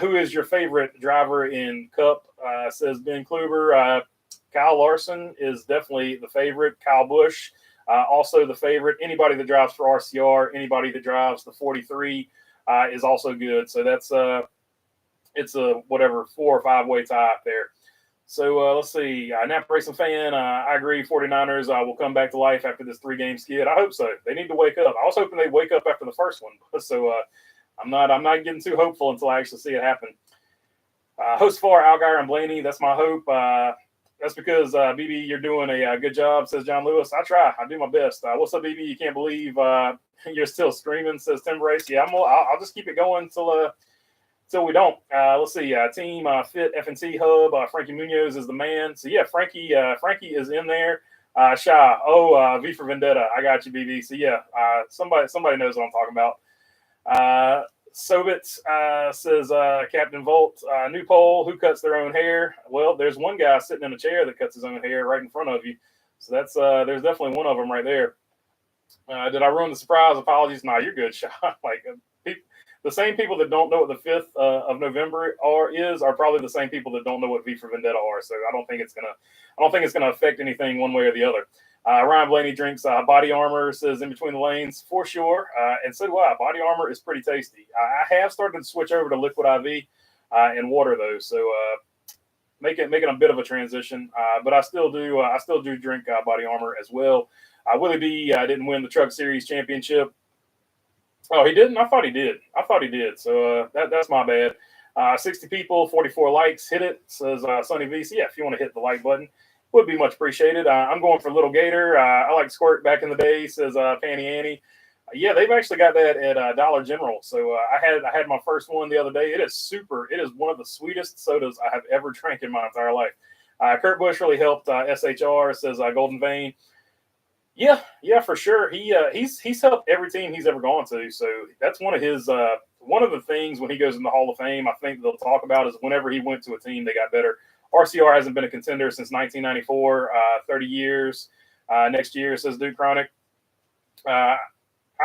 Who is your favorite driver in Cup? Says Ben Kluber. Kyle Larson is definitely the favorite. Kyle Busch, also the favorite. Anybody that drives for RCR, anybody that drives the 43 is also good. So that's it's a whatever 4 or 5-way tie up there. So let's see. Napa Racing fan, I agree. 49ers will come back to life after this 3-game skid. I hope so. They need to wake up. I was hoping they'd wake up after the first one. So I'm not getting too hopeful until I actually see it happen. Host for Algar and Blaney. That's my hope. That's because BB, you're doing a good job, says John Lewis. I try. I do my best. What's up, BB? You can't believe you're still screaming, says Tim Brace. Yeah, I'll just keep it going until we don't. Let's see. Team Fit F&T Hub. Frankie Munoz is the man. So yeah, Frankie is in there. V for Vendetta. I got you, BB. So yeah, somebody knows what I'm talking about. Sobit says Captain Volt. New poll. Who cuts their own hair? Well, there's one guy sitting in a chair that cuts his own hair right in front of you. So that's there's definitely one of them right there. Did I ruin the surprise? Apologies. Nah, you're good, Shaw. The same people that don't know what the 5th of November are probably the same people that don't know what V for Vendetta are. So I don't think it's gonna affect anything one way or the other. Ryan Blaney drinks body armor, says in between the lanes for sure, and so do I. Body armor is pretty tasty. I have started to switch over to liquid IV and water though, so making a bit of a transition. But I still do drink body armor as well. Willie B didn't win the Truck Series championship. Oh, he didn't? I thought he did. So that's my bad. 60 people, 44 likes. Hit it, says Sonny V. So yeah, if you want to hit the like button, would be much appreciated. I'm going for Little Gator. I like Squirt back in the day, says Panny Annie. Yeah, they've actually got that at Dollar General. So I had my first one the other day. It is super. It is one of the sweetest sodas I have ever drank in my entire life. Kurt Busch really helped SHR, says Golden Vein. Yeah, for sure. He's helped every team he's ever gone to. So that's one of the things when he goes in the Hall of Fame, I think they'll talk about is whenever he went to a team, they got better. RCR hasn't been a contender since 1994, 30 years. Next year, says Duke Chronic. I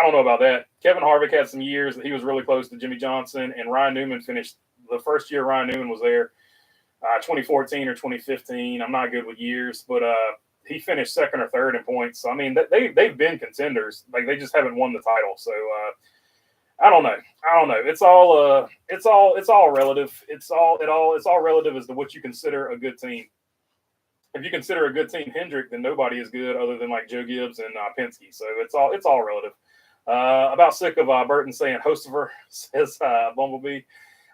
don't know about that. Kevin Harvick had some years that he was really close to Jimmy Johnson, and Ryan Newman finished the first year Ryan Newman was there, 2014 or 2015. I'm not good with years, but he finished second or third in points. So, I mean, they've been contenders. Like, they just haven't won the title. So, I don't know. It's all relative. It's all relative as to what you consider a good team. If you consider a good team Hendrick, then nobody is good other than like Joe Gibbs and Penske. So it's all relative. About sick of Burton saying Hostifer, says Bumblebee.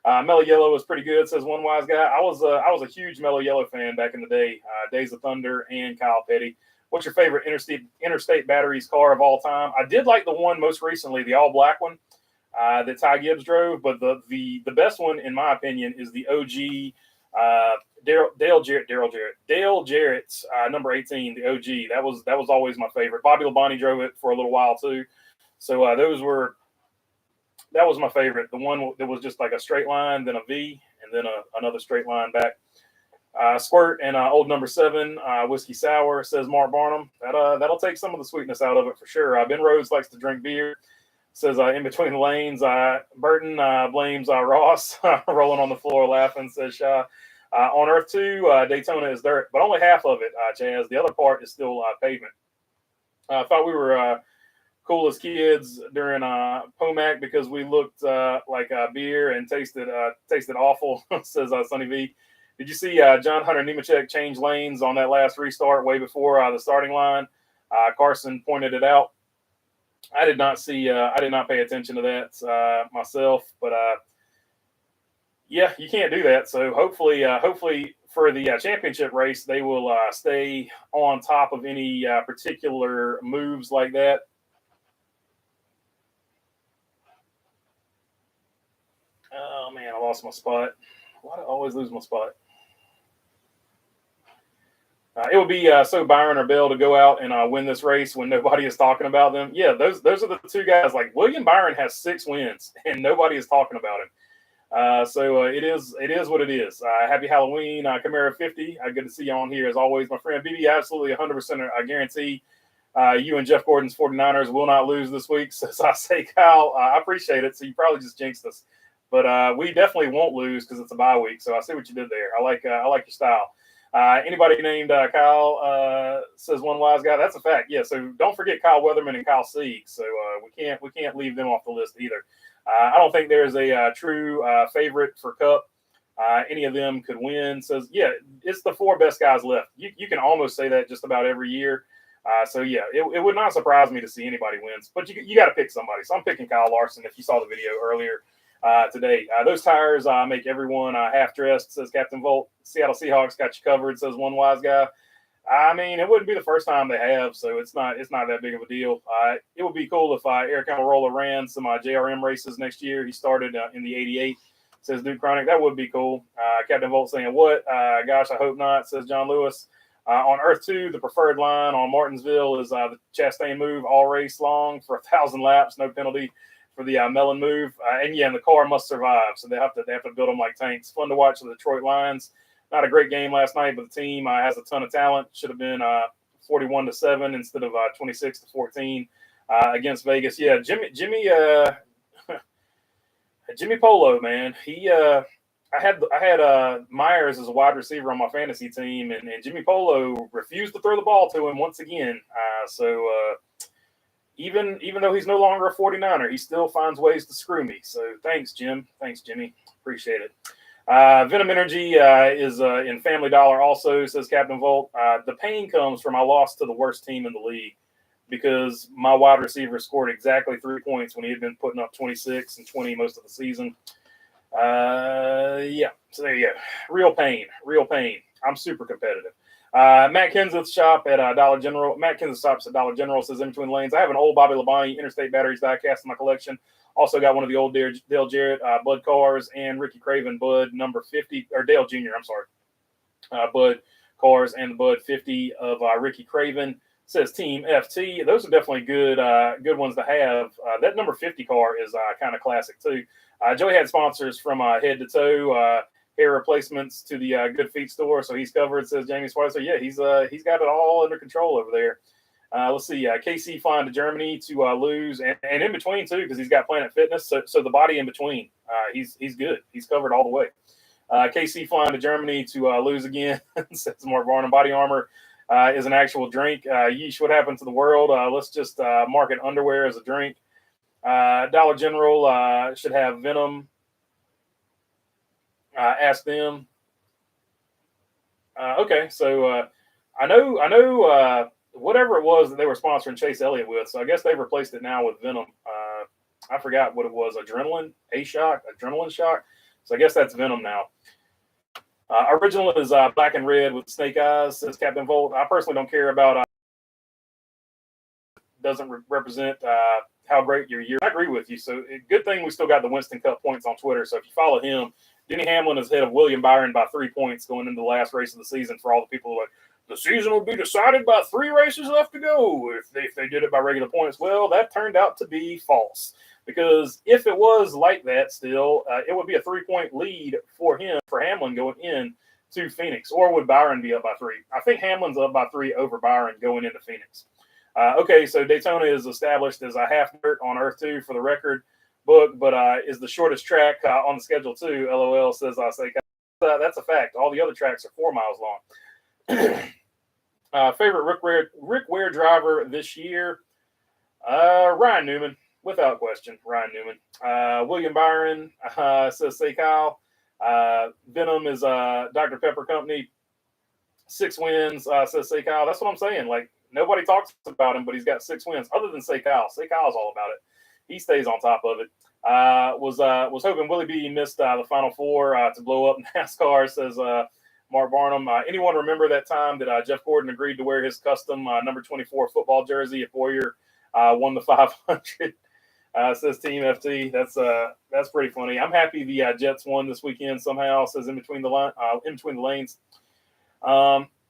Mellow Yellow was pretty good, says one wise guy. I was a huge Mellow Yellow fan back in the day. Days of Thunder and Kyle Petty. What's your favorite interstate batteries car of all time? I did like the one most recently, the all black one that Ty Gibbs drove, but the best one in my opinion is the OG Dale Jarrett's number 18, the OG. That was always my favorite. Bobby Labonte drove it for a little while too. So that was my favorite. The one that was just like a straight line, then a V, and then another straight line back. Squirt and old number 7, whiskey sour, says Mark Barnum. That'll take some of the sweetness out of it for sure. Ben Rhodes likes to drink beer. Says in between the lanes. Burton blames Ross, rolling on the floor laughing. Says Shaw. On Earth 2, Daytona is dirt, but only half of it, Chaz. The other part is still pavement. I thought we were cool as kids during Pomac because we looked like beer and tasted awful, says Sonny V. Did you see John Hunter Nemechek change lanes on that last restart way before the starting line? Carson pointed it out. I did not pay attention to that myself, but yeah, you can't do that. So hopefully for the championship race, they will stay on top of any particular moves like that. Oh man, I lost my spot. Why do I always lose my spot? It would be so Byron or Bell to go out and win this race when nobody is talking about them. Yeah, those are the two guys. Like William Byron has 6 wins and nobody is talking about him. So it is what it is. Happy Halloween, Camaro 50. Good to see you on here as always, my friend. BB, absolutely 100%. I guarantee you and Jeff Gordon's 49ers will not lose this week. So I say, Kyle, I appreciate it. So you probably just jinxed us, but we definitely won't lose because it's a bye week. So I see what you did there. I like your style. Anybody named Kyle, says one wise guy. That's a fact. Yeah. So don't forget Kyle Weatherman and Kyle Sieg. So we can't leave them off the list either. I don't think there's a true favorite for Cup. Any of them could win. Says, yeah, it's the 4 best guys left. You can almost say that just about every year. So yeah, it would not surprise me to see anybody wins, but you got to pick somebody. So I'm picking Kyle Larson. If you saw the video earlier today, those tires make everyone half dressed, says Captain Volt. Seattle Seahawks got you covered, says one wise guy. I mean, it wouldn't be the first time they have, so it's not that big of a deal. It would be cool if Eric Almirola ran some JRM races next year. He started in the 88, says Duke Chronic. That would be cool. Captain Volt saying, what? Gosh, I hope not, says John Lewis. On Earth 2, the preferred line on Martinsville is the Chastain move all race long for 1,000 laps, no penalty for the Mellon move. And the car must survive, so they have to build them like tanks. Fun to watch the Detroit Lions. Not a great game last night, but the team has a ton of talent. Should have been 41-7 instead of 26-14 against Vegas. Yeah, Jimmy Polo, man. I had Myers as a wide receiver on my fantasy team, and Jimmy Polo refused to throw the ball to him once again. So even though he's no longer a 49er, he still finds ways to screw me. So thanks, Jim. Thanks, Jimmy. Appreciate it. Venom Energy is in Family Dollar also, says Captain Volt. The pain comes from I lost to the worst team in the league because my wide receiver scored exactly 3 points when he had been putting up 26 and 20 most of the season. Yeah, so there you go. Real pain. I'm super competitive. Matt Kenseth's shop at Dollar General. Matt Kenseth shops at Dollar General, says in between lanes. I have an old Bobby Labonte Interstate Batteries diecast in my collection. Also got one of the old Dale Jarrett Bud cars and Ricky Craven Bud number 50, or Dale Jr., I'm sorry. Bud cars and the Bud 50 of Ricky Craven. Says Team FT. Those are definitely good ones to have. That number 50 car is kind of classic too. Joey had sponsors from head to toe, hair replacements to the Good Feet store, so he's covered, says Jamie Spicer. Yeah, he's got it all under control over there. Let's see, KC flying to Germany to lose, and in between too, because he's got Planet Fitness, so the body in between, he's good. He's covered all the way. KC flying to Germany to lose again, says Mark Barnum. Body armor is an actual drink. Yeesh, what happened to the world? Let's just market underwear as a drink. Dollar General should have Venom. Ask them. Okay, so I know whatever it was that they were sponsoring Chase Elliott with. So I guess they've replaced it now with Venom. I forgot what it was. Adrenaline shock. So I guess that's Venom now. Original is black and red with snake eyes, says Captain Volt. I personally don't care about doesn't represent how great your year. I agree with you. So good thing we still got the Winston Cup points on Twitter. So if you follow him, Denny Hamlin is ahead of William Byron by 3 points going into the last race of the season. For all the people who are like, the season will be decided by 3 races left to go if they did it by regular points. Well, that turned out to be false, because if it was like that still, it would be a 3-point lead for Hamlin going in to Phoenix. Or would Byron be up by 3? I think Hamlin's up by 3 over Byron going into Phoenix. Okay, so Daytona is established as a half dirt on Earth 2 for the record book, but is the shortest track on the schedule too. LOL, says I say. That's a fact. All the other tracks are 4 miles long. Favorite Rick Ware driver this year? Ryan Newman, without question. Ryan Newman. William Byron, says say Kyle. Venom is Dr. Pepper Company. 6 wins, says say Kyle. That's what I'm saying. Like, nobody talks about him, but he's got 6 wins. Other than say Kyle. Say Kyle's all about it. He stays on top of it. Was hoping Willie B missed the Final Four to blow up NASCAR, says Mark Barnum. Anyone remember that time that Jeff Gordon agreed to wear his custom number 24 football jersey if Boyer won the 500? Says Team FT. That's pretty funny. I'm happy the Jets won this weekend somehow. Says in between the lanes.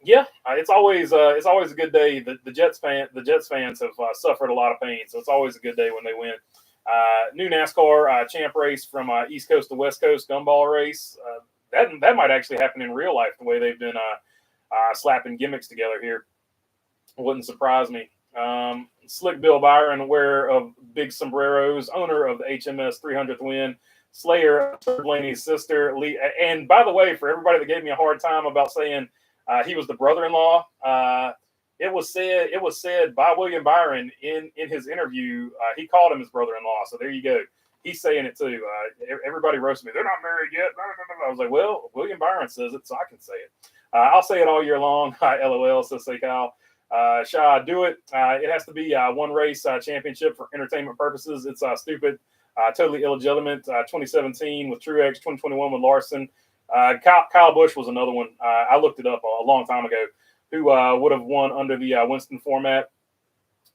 Yeah, it's always a good day. The Jets fans have suffered a lot of pain, so it's always a good day when they win. New NASCAR champ race from East Coast to West Coast, gumball race. That might actually happen in real life, the way they've been slapping gimmicks together here. Wouldn't surprise me. Slick Bill Byron, aware of big sombreros, owner of the HMS 300th win. Slayer, Blaney's sister. Lee, and by the way, for everybody that gave me a hard time about saying he was the brother-in-law, it was said by William Byron in his interview. He called him his brother-in-law. So there you go. He's saying it too. Everybody roasted me. They're not married yet. I was like, well, William Byron says it, so I can say it. I'll say it all year long. LOL, says say Kyle. Shall I do it? It has to be one race championship for entertainment purposes. It's stupid, totally illegitimate. 2017 with Truex, 2021 with Larson. Kyle Busch was another one. I looked it up a long time ago. Who would have won under the Winston format?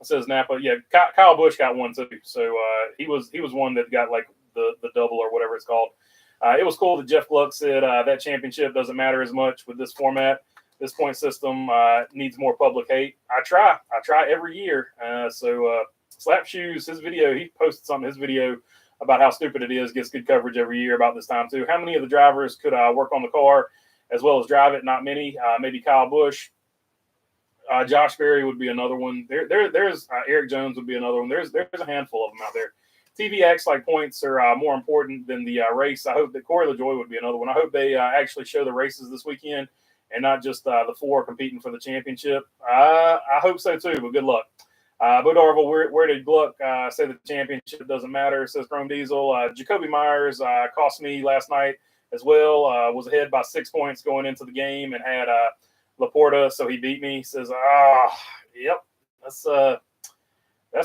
Says Napa. Yeah, Kyle Busch got one too. So he was one that got like the double or whatever it's called. It was cool that Jeff Gluck said that championship doesn't matter as much with this format. This point system needs more public hate. I try every year. So Slap Shoes, his video, he posted something. His video about how stupid it is gets good coverage every year about this time too. How many of the drivers could work on the car as well as drive it? Not many. Maybe Kyle Busch. Josh Berry would be another one. There's Eric Jones would be another one. There's a handful of them out there. TV acts like points are more important than the race. I hope that Corey LaJoie would be another one. I hope they actually show the races this weekend and not just the 4 competing for the championship. I hope so too, but good luck. Bo Darville, where did Gluck say that the championship doesn't matter? Says Chrome Diesel. Jacoby Myers cost me last night as well. Was ahead by 6 points going into the game and had Laporta, so he beat me. Says, yep, that's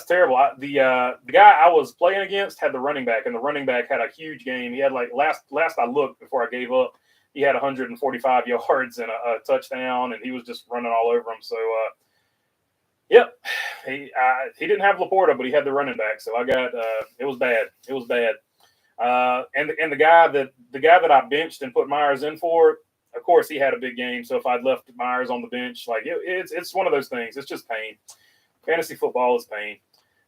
terrible. The guy I was playing against had the running back, and the running back had a huge game. He had like last I looked before I gave up, he had 145 yards and a touchdown, and he was just running all over him. So, yep, he didn't have Laporta, but he had the running back. So I got it was bad. It was bad. And the guy that I benched and put Myers in for, of course, he had a big game. So if I'd left Myers on the bench, like it's one of those things. It's just pain. Fantasy football is pain.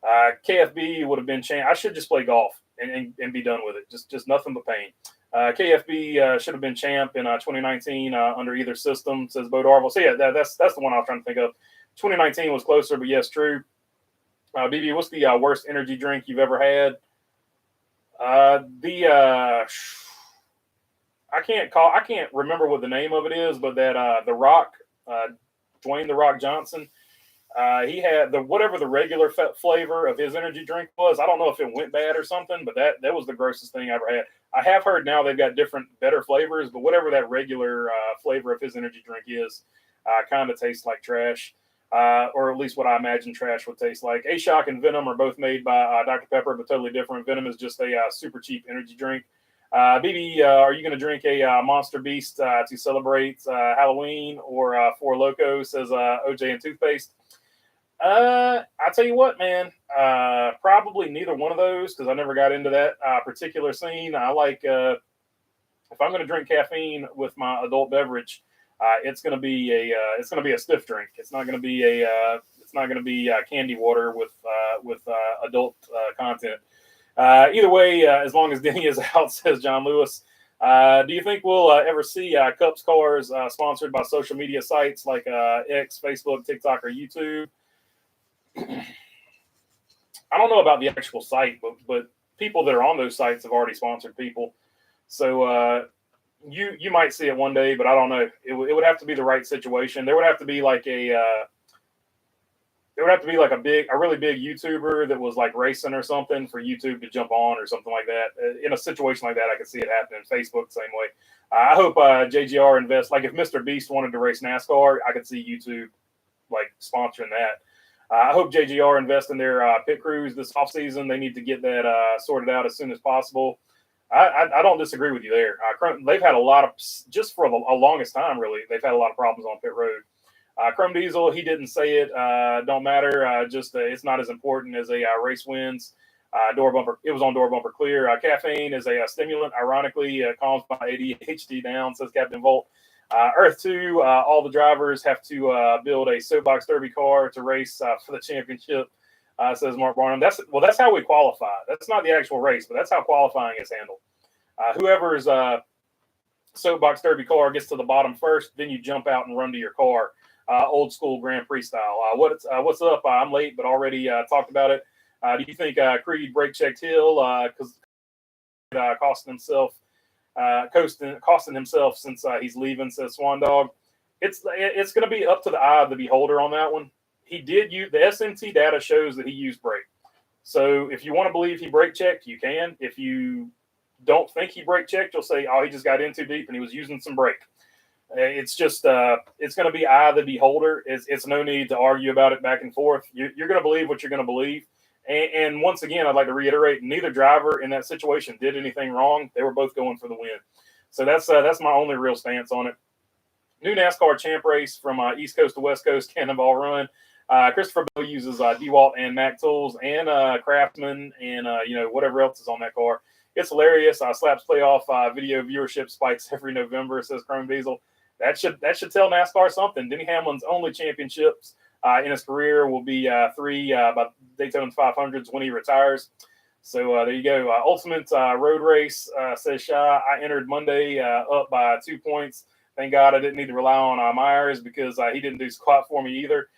KFB would have been champ. I should just play golf and be done with it. Just nothing but pain. KFB should have been champ in 2019 under either system, says Bo Darville. So yeah, that's the one I was trying to think of. 2019 was closer, but yes, true. BB, what's the worst energy drink you've ever had? I can't remember what the name of it is, but that The Rock, Dwayne The Rock Johnson, He had whatever the regular flavor of his energy drink was. I don't know if it went bad or something, but that was the grossest thing I ever had. I have heard now they've got different, better flavors, but whatever that regular flavor of his energy drink is, kind of tastes like trash, or at least what I imagine trash would taste like. A-Shock and Venom are both made by Dr. Pepper, but totally different. Venom is just a super cheap energy drink. BB, are you going to drink a Monster Beast to celebrate Halloween, or Four Loko, says OJ and Toothpaste? I tell you what, man, probably neither one of those, because I never got into that particular scene. I like, if I'm going to drink caffeine with my adult beverage, it's going to be a stiff drink. It's not going to be candy water with adult content. Either way, as long as Denny is out, says John Lewis. Do you think we'll ever see Cups cars sponsored by social media sites like X, Facebook, TikTok, or YouTube? I don't know about the actual site, but people that are on those sites have already sponsored people. So you might see it one day, but I don't know. It would have to be the right situation. There would have to be like a really big YouTuber that was like racing or something for YouTube to jump on or something like that. In a situation like that, I could see it happening. Facebook the same way. I hope JGR invests. Like if Mr. Beast wanted to race NASCAR, I could see YouTube like sponsoring that. I hope JGR invests in their pit crews this offseason. They need to get that sorted out as soon as possible. I don't disagree with you there. They've had a lot of, just for the longest time, really, they've had a lot of problems on pit road. Chrome Diesel, he didn't say it. Don't matter. It's not as important as a race wins. Door bumper. It was on door bumper clear. Caffeine is a stimulant. Ironically, calms my ADHD down, says Captain Volt. Earth 2, all the drivers have to build a soapbox derby car to race for the championship, says Mark Barnum. That's how we qualify. That's not the actual race, but that's how qualifying is handled. Whoever's soapbox derby car gets to the bottom first, then you jump out and run to your car, old school Grand Prix style. What's up? I'm late, but already talked about it. Do you think Creed brake checked Hill because costing himself since he's leaving, says Swan Dog? It's going to be up to the eye of the beholder on that one. He did use the SMT data shows that he used brake. So if you want to believe he brake checked, you can. If you don't think he brake checked, you'll say, oh, he just got in too deep and he was using some brake. It's just it's going to be eye of the beholder. It's no need to argue about it back and forth. You're going to believe what you're going to believe. And once again, I'd like to reiterate, neither driver in that situation did anything wrong. They were both going for the win. So that's my only real stance on it. New NASCAR champ race from East Coast to West Coast, Cannonball Run. Christopher Bell uses DeWalt and Mac tools and Craftsman and whatever else is on that car. It's hilarious. Slaps playoff video viewership spikes every November, says Chrome Diesel. That should tell NASCAR something. Denny Hamlin's only championships in his career will be 3 by Daytona 500s when he retires. So there you go. Ultimate road race, says Shy. I entered Monday up by 2 points. Thank God I didn't need to rely on Myers because he didn't do squat for me either.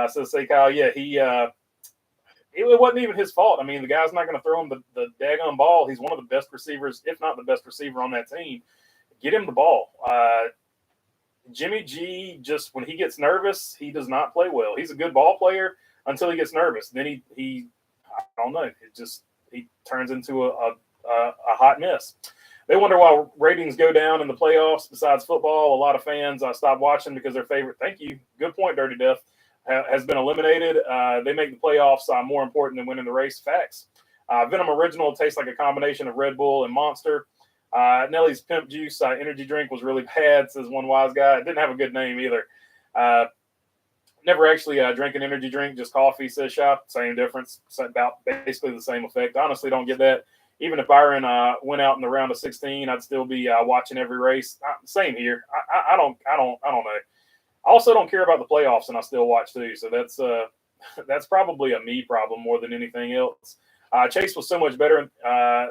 Says say Kyle, yeah, it wasn't even his fault. I mean, the guy's not going to throw him the daggone ball. He's one of the best receivers, if not the best receiver on that team. Get him the ball. Jimmy G, just when he gets nervous, he does not play well. He's a good ball player until he gets nervous. Then he I don't know. He turns into a hot mess. They wonder why ratings go down in the playoffs. Besides football, a lot of fans stop watching because their favorite. Thank you. Good point, Dirty Death. Has been eliminated. They make the playoffs more important than winning the race. Facts. Venom Original tastes like a combination of Red Bull and Monster. Nelly's Pimp Juice energy drink was really bad, says one wise guy. It didn't have a good name either. Never actually drank an energy drink, just coffee, says Shop. Same difference. About basically the same effect. Honestly, don't get that. Even if Byron went out in the round of 16, I'd still be watching every race. Same here. I don't know. I also don't care about the playoffs, and I still watch too. So that's probably a me problem more than anything else. Chase was so much better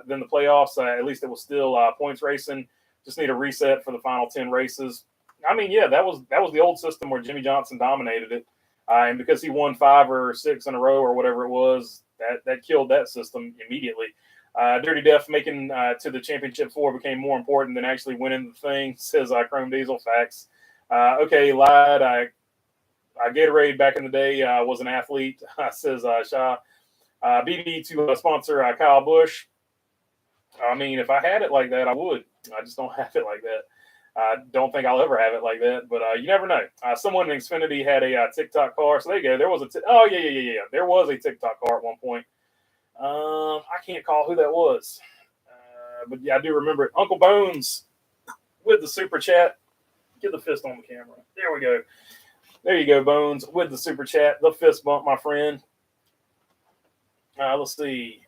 than the playoffs. At least it was still points racing. Just need a reset for the final 10 races. I mean, yeah, that was the old system where Jimmy Johnson dominated it, and because he won 5 or 6 in a row or whatever it was, that killed that system immediately. Dirty Death making to the championship 4 became more important than actually winning the thing, says Chrome Diesel. Facts. Okay, lied. Gatorade back in the day was an athlete, says Shaw. BB to sponsor Kyle Busch. I mean, if I had it like that, I would. I just don't have it like that. I don't think I'll ever have it like that, but you never know. Someone in Xfinity had a TikTok car, so there you go. There was yeah. There was a TikTok car at one point. I can't call who that was, but yeah, I do remember it. Uncle Bones with the super chat. Get the fist on the camera. There we go. There you go, Bones, with the super chat. The fist bump, my friend. Let's see.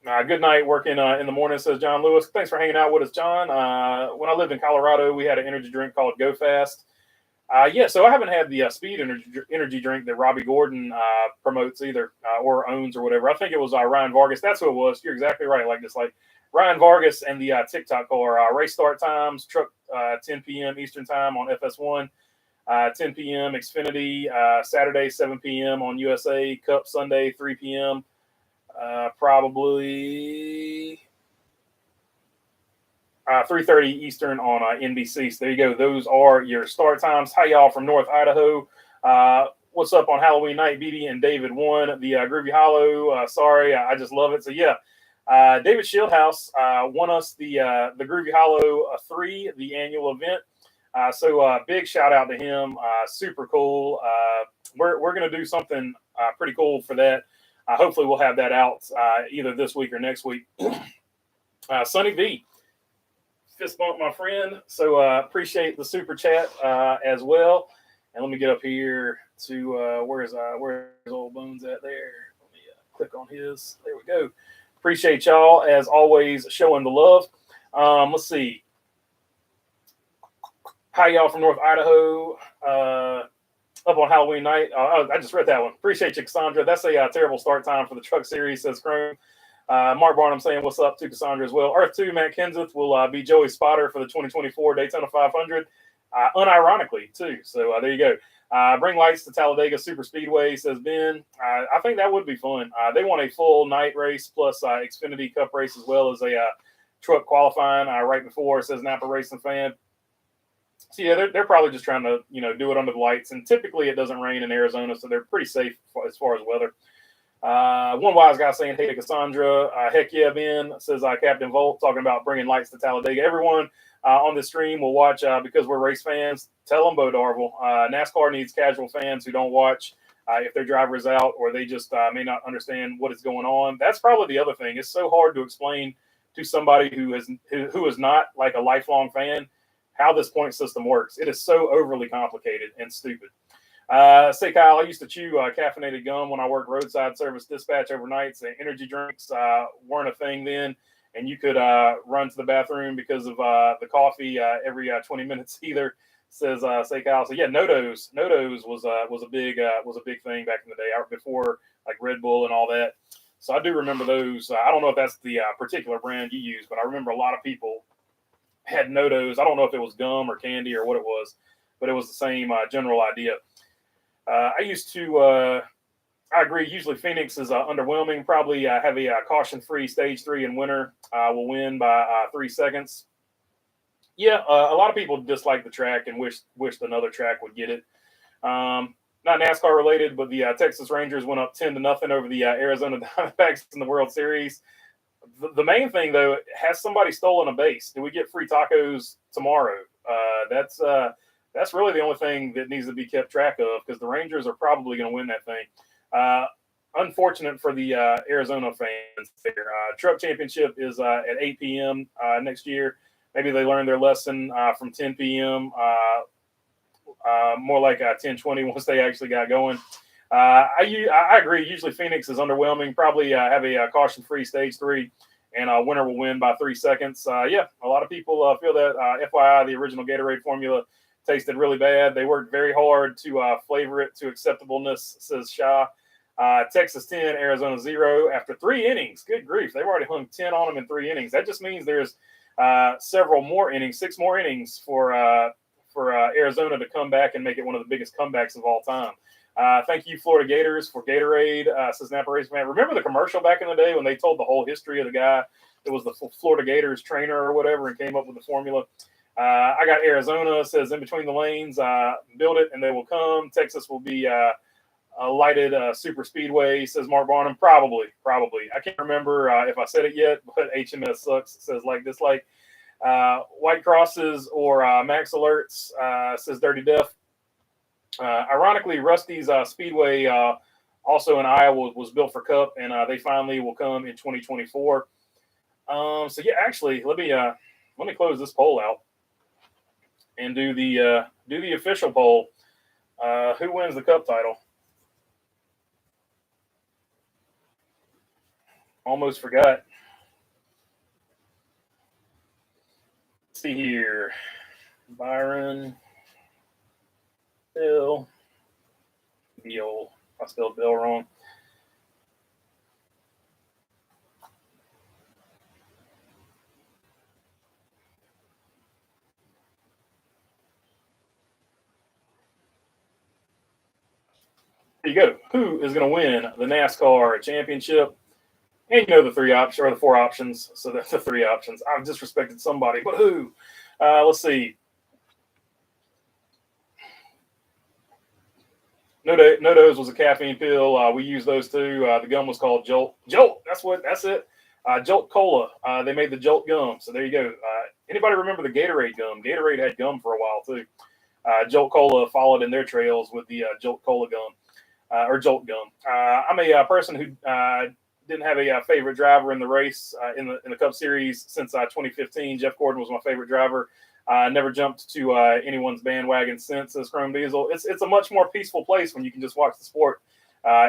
Good night, working in the morning, says John Lewis. Thanks for hanging out with us, John. When I lived in Colorado, we had an energy drink called Go Fast. So I haven't had the speed energy drink that Robbie Gordon promotes either, or owns or whatever. I think it was Ryan Vargas. That's who it was. You're exactly right. Like Ryan Vargas and the TikTok car. Race start times, truck 10 p.m. Eastern time on FS1. 10 p.m. Xfinity, Saturday 7 p.m. on USA, Cup Sunday 3 p.m. Probably 3:30 Eastern on NBC. So there you go. Those are your start times. Hi, y'all from North Idaho. What's up on Halloween night? BD and David won the Groovy Hollow. Sorry, I just love it. So yeah, David Shieldhouse won us the Groovy Hollow 3, the annual event. So big shout out to him. Super cool. We're going to do something pretty cool for that. Hopefully we'll have that out either this week or next week. Sonny V, fist bump, my friend. So appreciate the super chat as well. And let me get up here to where's old Bones at there? Let me click on his. There we go. Appreciate y'all as always showing the love. Let's see. Hi, y'all from North Idaho. Up on Halloween night. I just read that one. Appreciate you, Cassandra. That's a terrible start time for the Truck Series, says Chrome. Mark Barnum saying what's up to Cassandra as well. Earth 2, Matt Kenseth will be Joey's spotter for the 2024 Daytona 500. Unironically, too. So there you go. Bring lights to Talladega Super Speedway, says Ben. I think that would be fun. They want a full night race plus Xfinity Cup race as well as a truck qualifying right before, says Napa Racing Fan. So yeah, they're probably just trying to do it under the lights, and typically it doesn't rain in Arizona, so they're pretty safe as far as weather. One wise guy saying hey to Cassandra, heck yeah, Ben, says Captain Volt, talking about bringing lights to Talladega. Everyone on the stream will watch because we're race fans. Tell them, Bo Darvel, NASCAR needs casual fans who don't watch if their driver is out or they just may not understand what is going on. That's probably the other thing. It's so hard to explain to somebody who is not like a lifelong fan how this point system works. It is so overly complicated and stupid. Say, Kyle, I used to chew caffeinated gum when I worked roadside service dispatch overnight. So energy drinks weren't a thing then, and you could run to the bathroom because of the coffee every 20 minutes either. Says Say, Kyle. So yeah, Nodos was a big thing back in the day, before like Red Bull and all that. So I do remember those. I don't know if that's the particular brand you use, but I remember a lot of people had Nodos. I don't know if it was gum or candy or what it was, but it was the same general idea. I used to, I agree, usually Phoenix is underwhelming. Probably have a caution-free stage 3 in winter. Will win by 3 seconds. Yeah, a lot of people dislike the track and wished another track would get it. Not NASCAR related, but the Texas Rangers went up 10-0 over the Arizona Diamondbacks in the World Series. The main thing, though, has somebody stolen a base? Do we get free tacos tomorrow? That's really the only thing that needs to be kept track of, because the Rangers are probably going to win that thing. Unfortunate for the Arizona fans there. Truck Championship is at 8 p.m. Next year. Maybe they learned their lesson from 10 p.m. More like 10:20 once they actually got going. I agree. Usually Phoenix is underwhelming. Probably have a caution-free stage 3, and winner will win by 3 seconds. Yeah, a lot of people feel that. FYI, the original Gatorade formula tasted really bad. They worked very hard to flavor it to acceptableness, says Shaw. Texas 10, Arizona 0 after 3 innings. Good grief. They've already hung 10 on them in 3 innings. That just means there's several more innings, 6 more innings for Arizona to come back and make it one of the biggest comebacks of all time. Thank you, Florida Gators, for Gatorade, says Napa Racing Fan. Remember the commercial back in the day when they told the whole history of the guy that was the Florida Gators trainer or whatever and came up with the formula? I got Arizona, says in between the lanes, build it and they will come. Texas will be a lighted super speedway, says Mark Barnum. Probably. I can't remember if I said it yet, but HMS sucks, says like dislike. White crosses or max alerts, says Dirty Death. Ironically, Rusty's speedway also in Iowa was built for Cup, and they finally will come in 2024. So yeah, actually, let me close this poll out and do the official poll. Who wins the Cup title? Almost forgot. Let's see here. Byron, Bill, Bill. I spelled Bill wrong. Here you go. Who is going to win the NASCAR championship? And you know the three options or the four options. So that's the three options. I've disrespected somebody, but who? Let's see. No-Dose was a caffeine pill. We used those too. The gum was called Jolt. Jolt. That's it. Jolt Cola. They made the Jolt gum. So there you go. Anybody remember the Gatorade gum? Gatorade had gum for a while too. Jolt Cola followed in their trails with the Jolt Cola gum or Jolt gum. I'm a person who didn't have a favorite driver in the race in the Cup Series since 2015. Jeff Gordon was my favorite driver. Never jumped to anyone's bandwagon since, as Chrome Diesel. It's a much more peaceful place when you can just watch the sport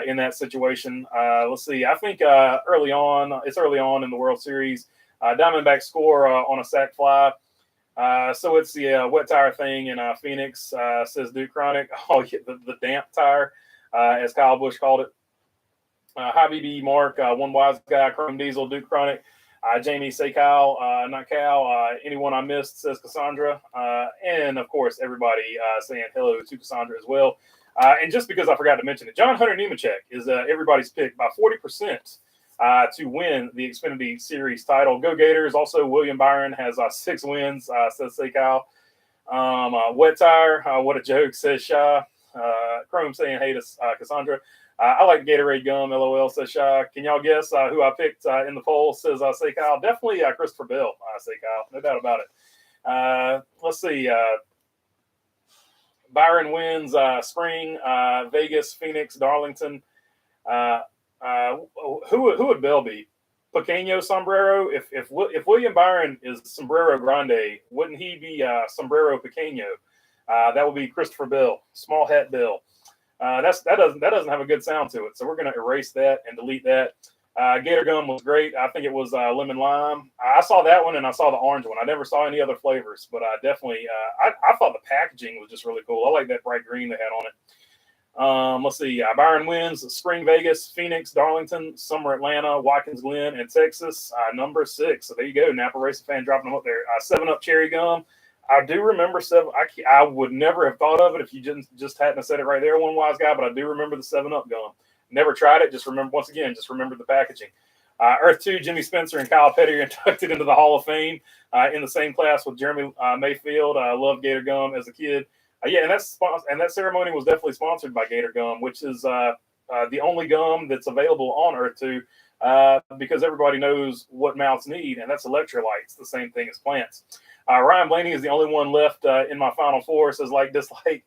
in that situation. Let's see. I think it's early on in the World Series. Diamondbacks score on a sac fly. So it's the wet tire thing in Phoenix, says Duke Chronic. Oh, yeah, the damp tire, as Kyle Busch called it. Hi, BB Mark, One Wise Guy, Chrome Diesel, Duke Chronic, Jamie, say Kyle, not Cal, anyone I missed, says Cassandra, and of course, everybody saying hello to Cassandra as well. And just because I forgot to mention it, John Hunter Nemechek is everybody's pick by 40% to win the Xfinity Series title. Go Gators. Also, William Byron has 6 wins, says say Kyle. Wet tire, what a joke, says Shy. Chrome saying hey to Cassandra. I like Gatorade gum, LOL, says Shy. Can y'all guess who I picked in the poll, says say Kyle? Definitely Christopher Bell, say Kyle. No doubt about it. Let's see. Byron wins spring, Vegas, Phoenix, Darlington. Who would Bell be? Pequeño Sombrero? If William Byron is Sombrero Grande, wouldn't he be Sombrero Pequeño? That would be Christopher Bell, Small Hat Bell. That doesn't have a good sound to it, so we're going to erase that and delete that. Gator gum was great. I think it was lemon lime. I saw that one and I saw the orange one. I never saw any other flavors, but I definitely I thought the packaging was just really cool. I like that bright green they had on it. Let's see. Byron wins spring Vegas, Phoenix, Darlington, summer Atlanta, Watkins Glen, and Texas. Number 6. So there you go. Napa Racing fan dropping them up there. 7-Up cherry gum. I do remember 7. I would never have thought of it if you just hadn't said it right there, One Wise Guy. But I do remember the 7-Up gum. Never tried it. Just remember the packaging. Earth 2, Jimmy Spencer and Kyle Petty are inducted into the Hall of Fame in the same class with Jeremy Mayfield. I loved Gator Gum as a kid. Yeah, and that ceremony was definitely sponsored by Gator Gum, which is the only gum that's available on Earth 2 because everybody knows what mouths need, and that's electrolytes, the same thing as plants. Ryan Blaney is the only one left in my Final Four, says like dislike.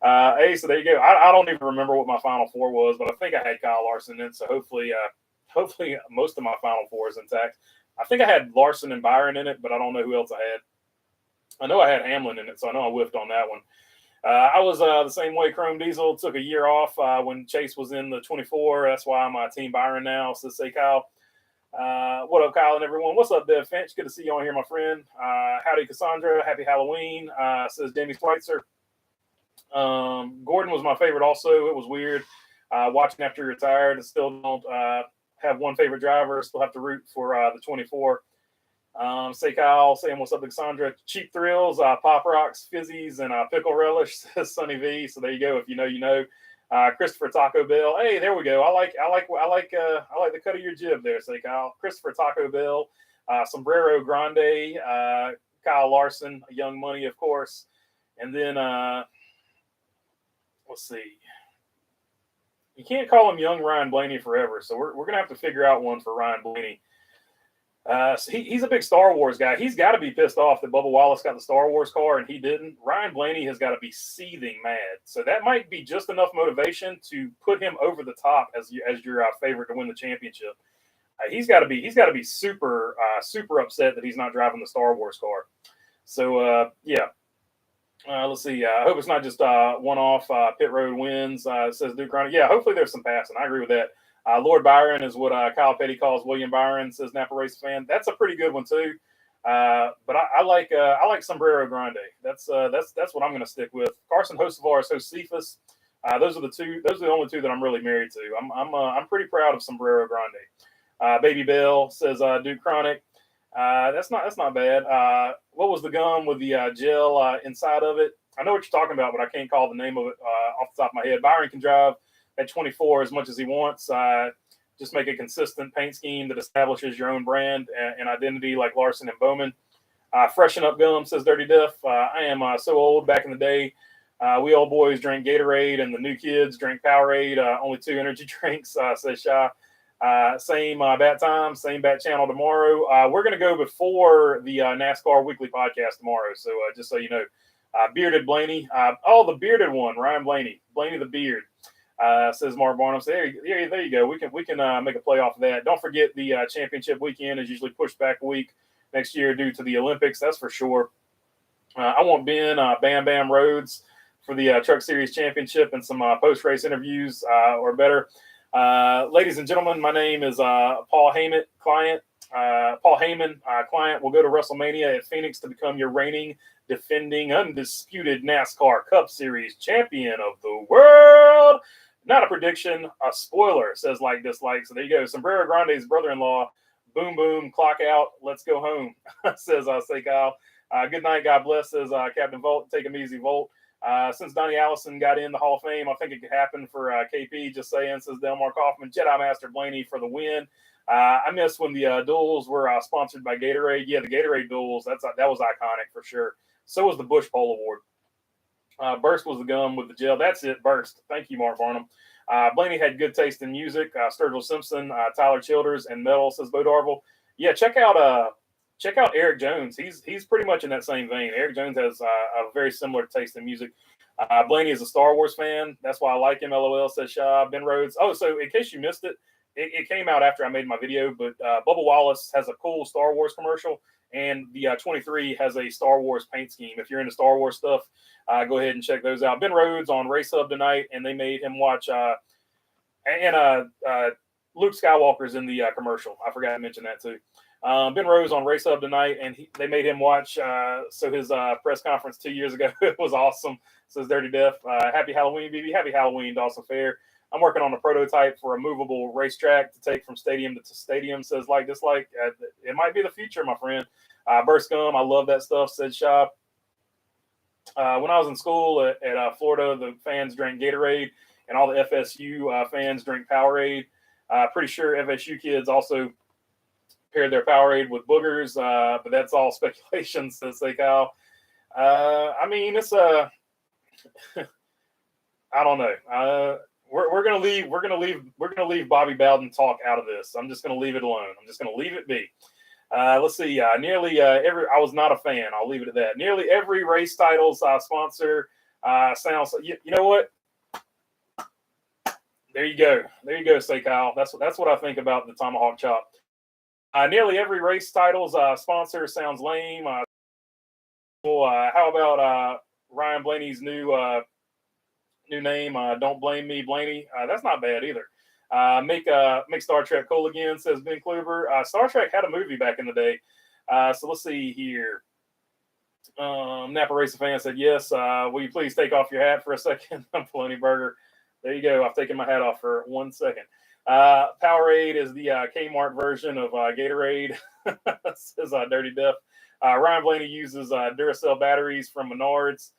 Hey, so there you go. I don't even remember what my Final Four was, but I think I had Kyle Larson in it, so hopefully most of my Final Four is intact. I think I had Larson and Byron in it, but I don't know who else I had. I know I had Hamlin in it, so I know I whiffed on that one. I was the same way. Chrome Diesel took a year off when Chase was in the 24. That's why I'm Team Byron now. So say Kyle. What up, Kyle and everyone? What's up, Dev Finch? Good to see you on here, my friend. Howdy, Cassandra. Happy Halloween, says Demi Schweitzer. Gordon was my favorite also. It was weird watching after he retired. I still don't have one favorite driver. Still have to root for the 24. Say Kyle saying what's up, Cassandra. Cheap Thrills, Pop Rocks, Fizzies, and Pickle Relish, says Sunny V. So there you go. If you know, you know. Christopher Taco Bell. Hey, there we go. I like the cut of your jib there, say Kyle. Christopher Taco Bell, Sombrero Grande, Kyle Larson, Young Money, of course. And then, let's see. You can't call him Young Ryan Blaney forever, so we're going to have to figure out one for Ryan Blaney. So he's a big Star Wars guy. He's got to be pissed off that Bubba Wallace got the Star Wars car and he didn't. Ryan Blaney has got to be seething mad. So that might be just enough motivation to put him over the top as your favorite to win the championship. He's got to be super upset that he's not driving the Star Wars car. So yeah. Let's see. I hope it's not just one-off pit road wins. Says Duke Ronnie. Yeah, hopefully there's some passing. I agree with that. Lord Byron is what Kyle Petty calls William Byron. Says Napa Race fan. That's a pretty good one too. But I like Sombrero Grande. That's what I'm going to stick with. Carson Hocevar's Josephus. Those are the only two that I'm really married to. I'm pretty proud of Sombrero Grande. Baby Bell says Duke Chronic. That's not bad. What was the gum with the gel inside of it? I know what you're talking about, but I can't call the name of it off the top of my head. Byron can drive at 24 as much as he wants. Just make a consistent paint scheme that establishes your own brand and identity like Larson and Bowman. Freshen up gum, says Dirty Diff. I am so old. Back in the day, we old boys drank Gatorade and the new kids drink Powerade. Only 2 energy drinks, says Shy. Same bat time, same bat channel tomorrow. We're going to go before the NASCAR weekly podcast tomorrow. So just so you know, Bearded Blaney. The bearded one, Ryan Blaney the beard, says Mark Barnum. So there you go. We can make a play off of that. Don't forget the championship weekend is usually pushed back a week next year due to the Olympics. That's for sure. I want Ben Bam Bam Rhodes for the Truck Series Championship and some post-race interviews or better. Ladies and gentlemen, my name is Paul Heyman, client. Paul Heyman, client, will go to WrestleMania at Phoenix to become your reigning, defending, undisputed NASCAR Cup Series champion of the world. Not a prediction, a spoiler, says Like Dislike. So there you go. Sombrero Grande's brother-in-law. Boom, boom, clock out. Let's go home, says Say Kyle. Good night. God bless, says Captain Volt. Take him easy, Volt. Since Donnie Allison got in the Hall of Fame, I think it could happen for KP. Just saying, says Delmar Kaufman. Jedi Master Blaney for the win. I miss when the duels were sponsored by Gatorade. Yeah, the Gatorade duels. That was iconic for sure. So was the Bush Pole Award. Burst was the gum with the gel. That's it. Burst. Thank you, Mark Barnum. Blaney had good taste in music. Sturgill Simpson, Tyler Childers, and metal, says Bo Darville. Yeah, check out Aric Jones. He's pretty much in that same vein. Aric Jones has a very similar taste in music. Blaney is a Star Wars fan. That's why I like him. LOL, says Shaw. Ben Rhodes. Oh, so in case you missed it, it came out after I made my video, but Bubba Wallace has a cool Star Wars commercial, and the 23 has a Star Wars paint scheme. If you're into Star Wars stuff, go ahead and check those out. Ben Rhodes on Race Hub tonight, and they made him watch Luke Skywalker's in the commercial. I forgot to mention that too. Ben Rose on Race Hub tonight, and they made him watch his press conference 2 years ago. It was awesome, says Dirty Death. Happy Halloween, BB. Happy Halloween, Dawson Fair. I'm working on a prototype for a movable racetrack to take from stadium to stadium, says Like Dislike. It might be the future, my friend. Burst Gum, I love that stuff, said Shop. When I was in school at Florida, the fans drank Gatorade, and all the FSU fans drink Powerade. Pretty sure FSU kids also paired their Powerade with boogers, but that's all speculation, says Kyle. I mean, it's I don't know. We're gonna leave Bobby Bowden talk out of this. I'm just gonna leave it alone. I'm just gonna leave it be. Let's see. Nearly every. I was not a fan. I'll leave it at that. Nearly every race titles sponsor sounds. You know what? There you go. Say Kyle. That's what I think about the Tomahawk Chop. Nearly every race titles sponsor sounds lame. How about Ryan Blaney's new name? Don't blame me, Blaney. That's not bad either. Make Star Trek cool again, says Ben Kluber. Star Trek had a movie back in the day. So let's see here. Napa Racer fan said yes. Will you please take off your hat for a second? Polony Burger. There you go. I've taken my hat off for 1 second. Powerade is the Kmart version of Gatorade, says Dirty Death. Ryan Blaney uses Duracell batteries from Menards.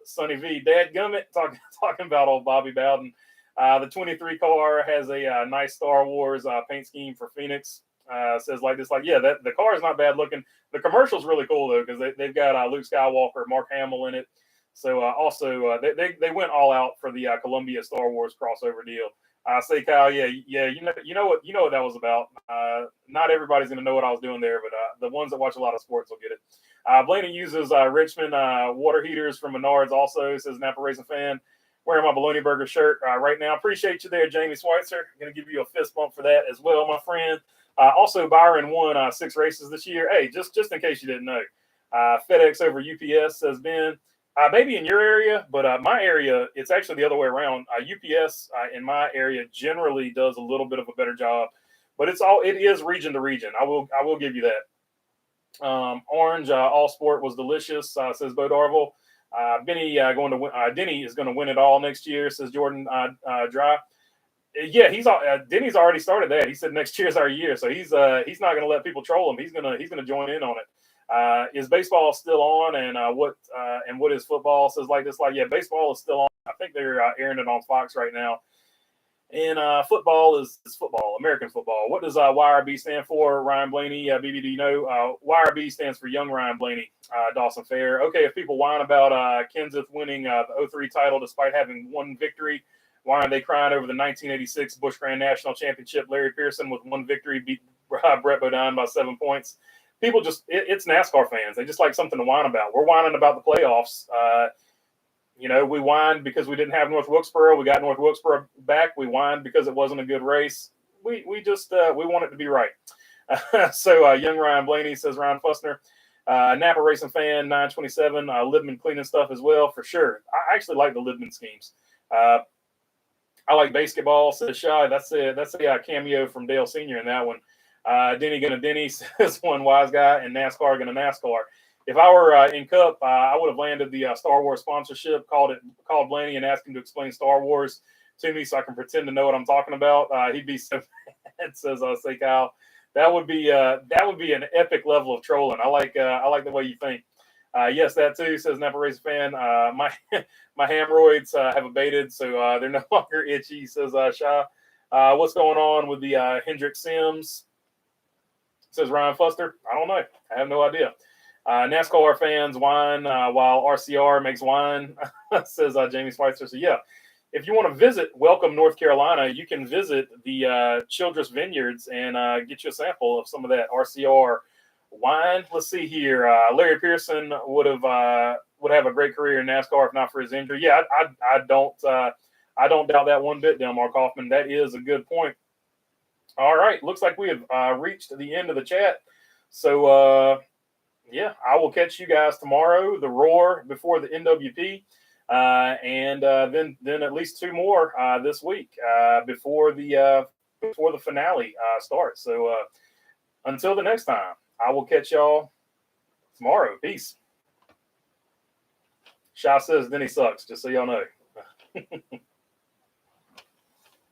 Sonny V, dadgummit, talking about old Bobby Bowden. The 23 car has a nice Star Wars paint scheme for Phoenix. says like this, like, yeah, that the car is not bad looking. The commercial's really cool though, because they've got Luke Skywalker, Mark Hamill in it. So also they went all out for the Columbia Star Wars crossover deal. Say Kyle, yeah, you know what that was about. Not everybody's gonna know what I was doing there, but the ones that watch a lot of sports will get it. Blaney uses Richmond water heaters from Menards. Also says Napa Racing fan. Wearing my Bologna Burger shirt right now. Appreciate you there, Jamie Schweitzer. Going to give you a fist bump for that as well, my friend. Also, Byron won 6 races this year. Hey, just in case you didn't know, FedEx over UPS has been maybe in your area, but my area, it's actually the other way around. UPS in my area generally does a little bit of a better job, but it is region to region. I will give you that. Orange All Sport was delicious, says Bo Darville. Benny going to win. Denny is going to win it all next year, says Jordan Dry. Yeah, Denny's already started that. He said next year's our year, so he's not going to let people troll him. He's gonna join in on it. Is baseball still on? And what is football? Says like this, like, yeah, baseball is still on. I think they're airing it on Fox right now. And football is football, American football. What does YRB stand for, Ryan Blaney? BB, do you know? YRB stands for Young Ryan Blaney, Dawson Fair. Okay, if people whine about Kenseth winning the 03 title despite having one victory, why aren't they crying over the 1986 Busch Grand National Championship? Larry Pearson with one victory beat Brett Bodine by 7 points. People it's NASCAR fans. They just like something to whine about. We're whining about the playoffs. We whined because we didn't have North Wilkesboro. We got North Wilkesboro back. We whined because it wasn't a good race. We want it to be right. So young Ryan Blaney, says Ryan Fussner. Napa Racing fan 927. Libman cleaning stuff as well, for sure. I actually like the Libman schemes. I like basketball, says Shy. That's a cameo from Dale Sr. in that one. Denny gonna Denny, says one wise guy, and NASCAR gonna NASCAR. If I were in Cup, I would have landed the Star Wars sponsorship, called Blaney, and asked him to explain Star Wars to me so I can pretend to know what I'm talking about. He'd be so mad, says say Kyle. That would be an epic level of trolling. I like the way you think. Yes, that too, says Napa Racing fan. My hemorrhoids have abated, so they're no longer itchy, says Sha. What's going on with the Hendrick Sims? Says Ryan Fuster. I don't know. I have no idea. NASCAR fans whine while RCR makes wine, says Jamie Schweitzer. So yeah, if you want to visit Welcome, North Carolina, you can visit the Childress Vineyards and get you a sample of some of that RCR wine. Let's see here. Larry Pearson would have a great career in NASCAR if not for his injury. Yeah, I don't doubt that one bit, Delmar Kaufman. That is a good point. All right, looks like we have reached the end of the chat. So yeah, I will catch you guys tomorrow. The Roar before the NWP, and then at least 2 more this week before the finale starts. So until the next time, I will catch y'all tomorrow. Peace. Shy says Denny sucks, just so y'all know.